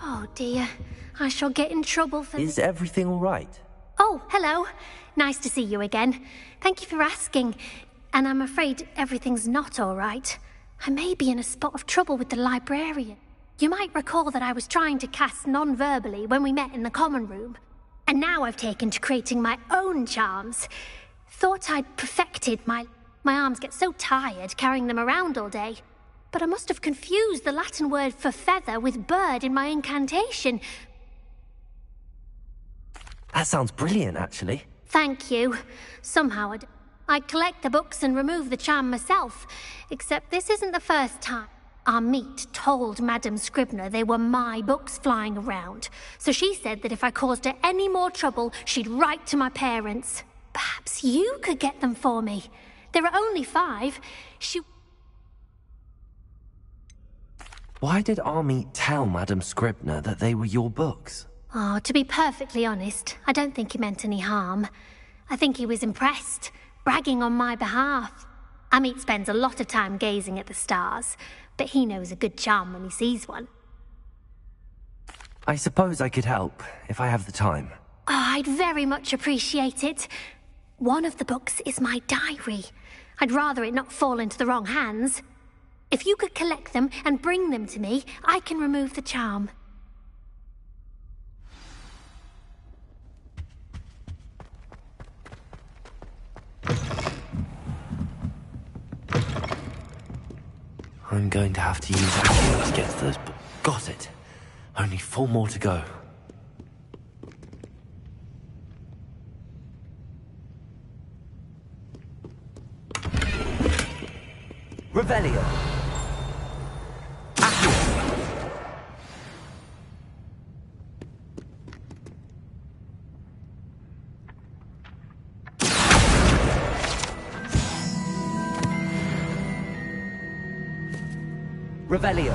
Oh dear, I shall get in trouble for Is everything all right? Oh, hello. Nice to see you again. Thank you for asking. And I'm afraid everything's not all right. I may be in a spot of trouble with the librarian. You might recall that I was trying to cast non-verbally when we met in the common room. And now I've taken to creating my own charms. Thought I'd perfected my arms get so tired carrying them around all day. But I must have confused the Latin word for feather with bird in my incantation. That sounds brilliant, actually. Thank you. Somehow I collect the books and remove the charm myself. Except this isn't the first time. Our meet told Madame Scribner they were my books flying around. So she said that if I caused her any more trouble, she'd write to my parents. Perhaps you could get them for me. There are only 5. Why did Army tell Madame Scribner that they were your books? Oh, to be perfectly honest, I don't think he meant any harm. I think he was impressed, bragging on my behalf. Amit spends a lot of time gazing at the stars, but he knows a good charm when he sees one. I suppose I could help, if I have the time. Oh, I'd very much appreciate it. One of the books is my diary. I'd rather it not fall into the wrong hands. If you could collect them and bring them to me, I can remove the charm. I'm going to have to use Accio to get to those, but got it. Only 4 more to go. Revelio. Revelio.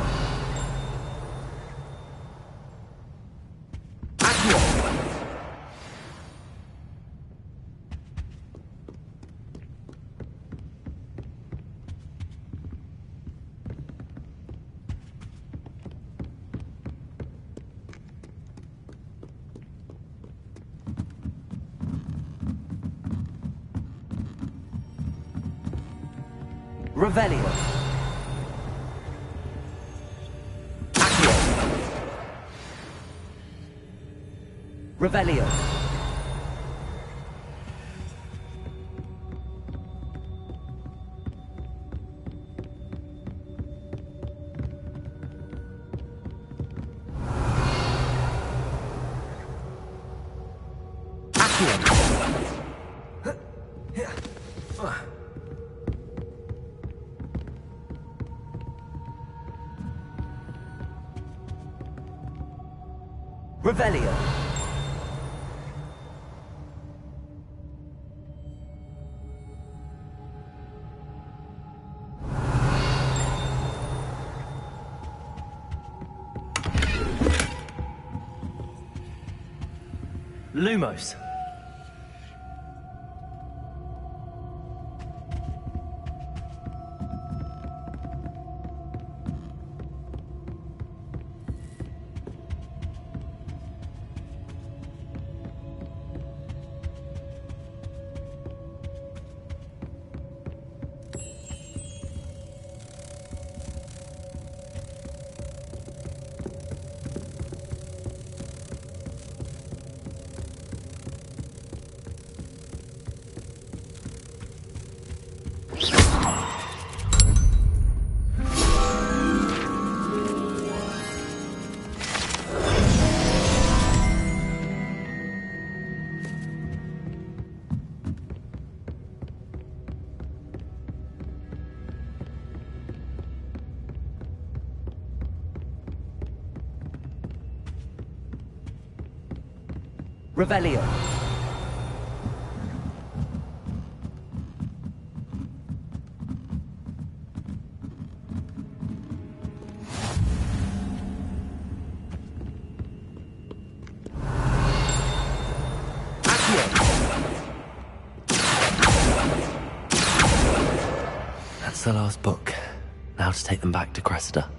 Revelio. Revelio. Revelio. Lumos. Revelio. That's the last book. Now to take them back to Cressida.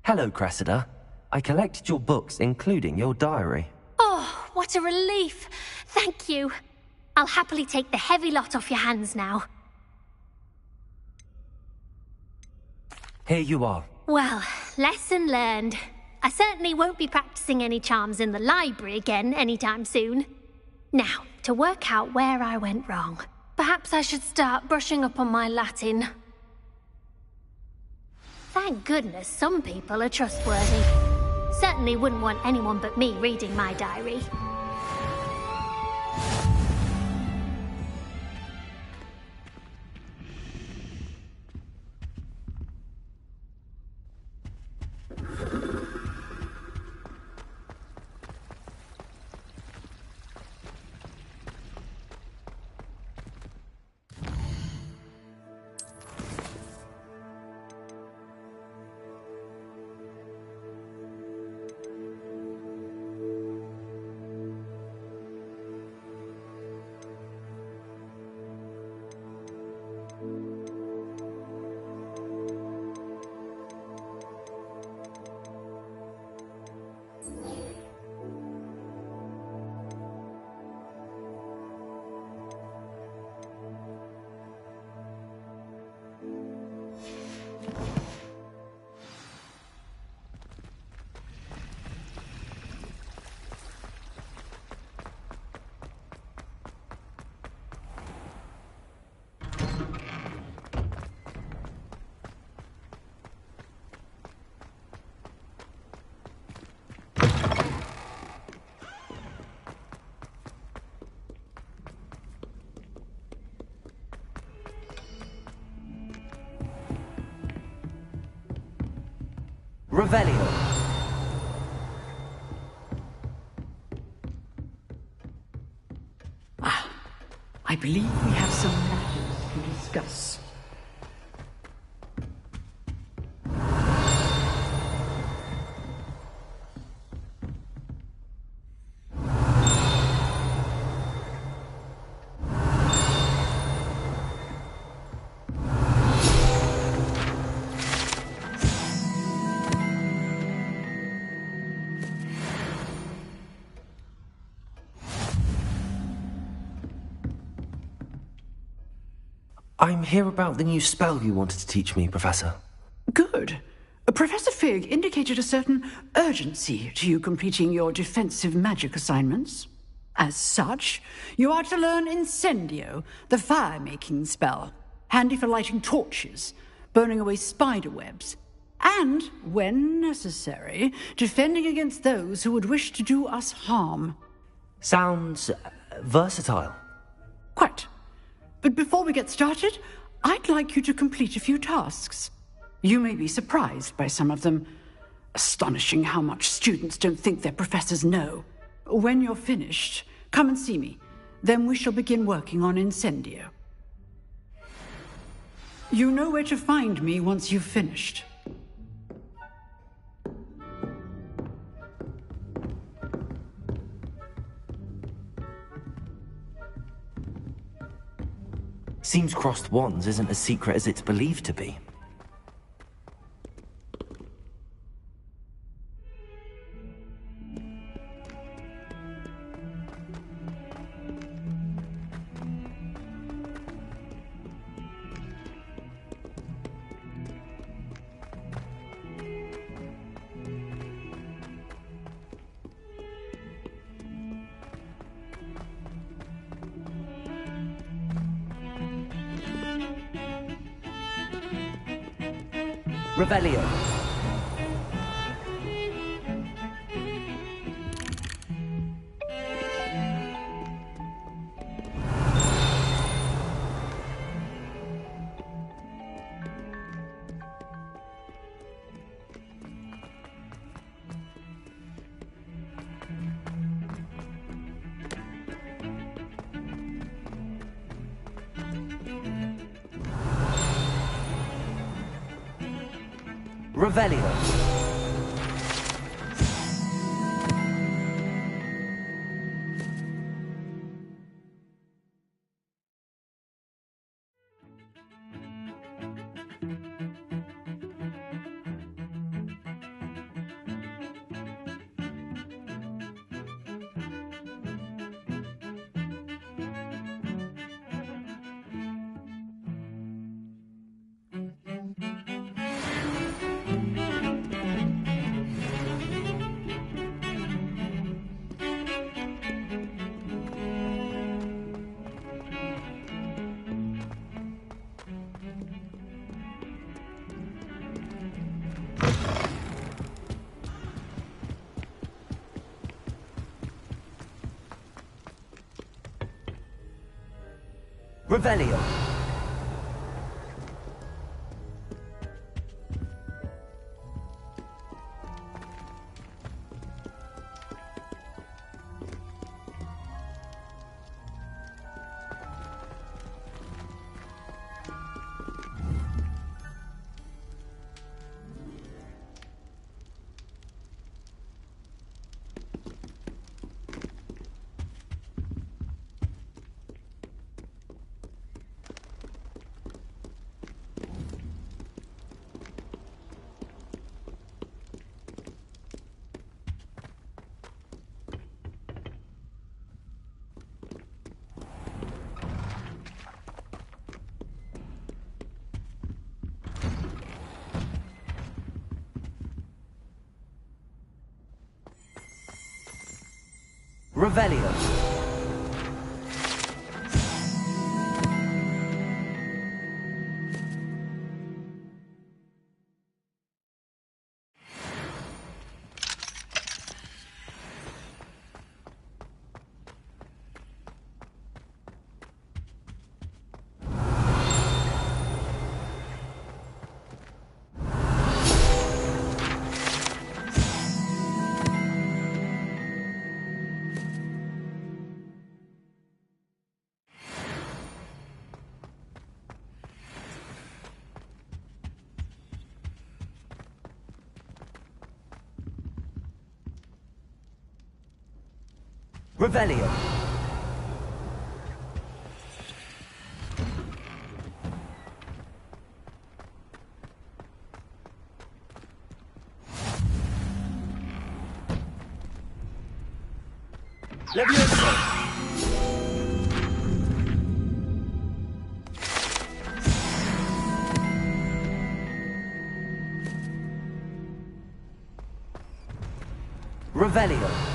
Hello, Cressida. I collected your books, including your diary. Oh, what a relief. Thank you. I'll happily take the heavy lot off your hands now. Here you are. Well, lesson learned. I certainly won't be practicing any charms in the library again anytime soon. Now, to work out where I went wrong. Perhaps I should start brushing up on my Latin. Thank goodness some people are trustworthy. Certainly wouldn't want anyone but me reading my diary. Revelio. I believe we have some matters to discuss. I'm here about the new spell you wanted to teach me, Professor. Good. Professor Fig indicated a certain urgency to you completing your defensive magic assignments. As such, you are to learn Incendio, the fire-making spell, handy for lighting torches, burning away spider webs, and, when necessary, defending against those who would wish to do us harm. Sounds versatile. Quite. But before we get started, I'd like you to complete a few tasks. You may be surprised by some of them. Astonishing how much students don't think their professors know. When you're finished, come and see me. Then we shall begin working on Incendio. You know where to find me once you've finished. Seems crossed wands isn't as secret as it's believed to be. Revelio. Revelio. Revelio. Revelio. Revelio. Levioso. Revelio.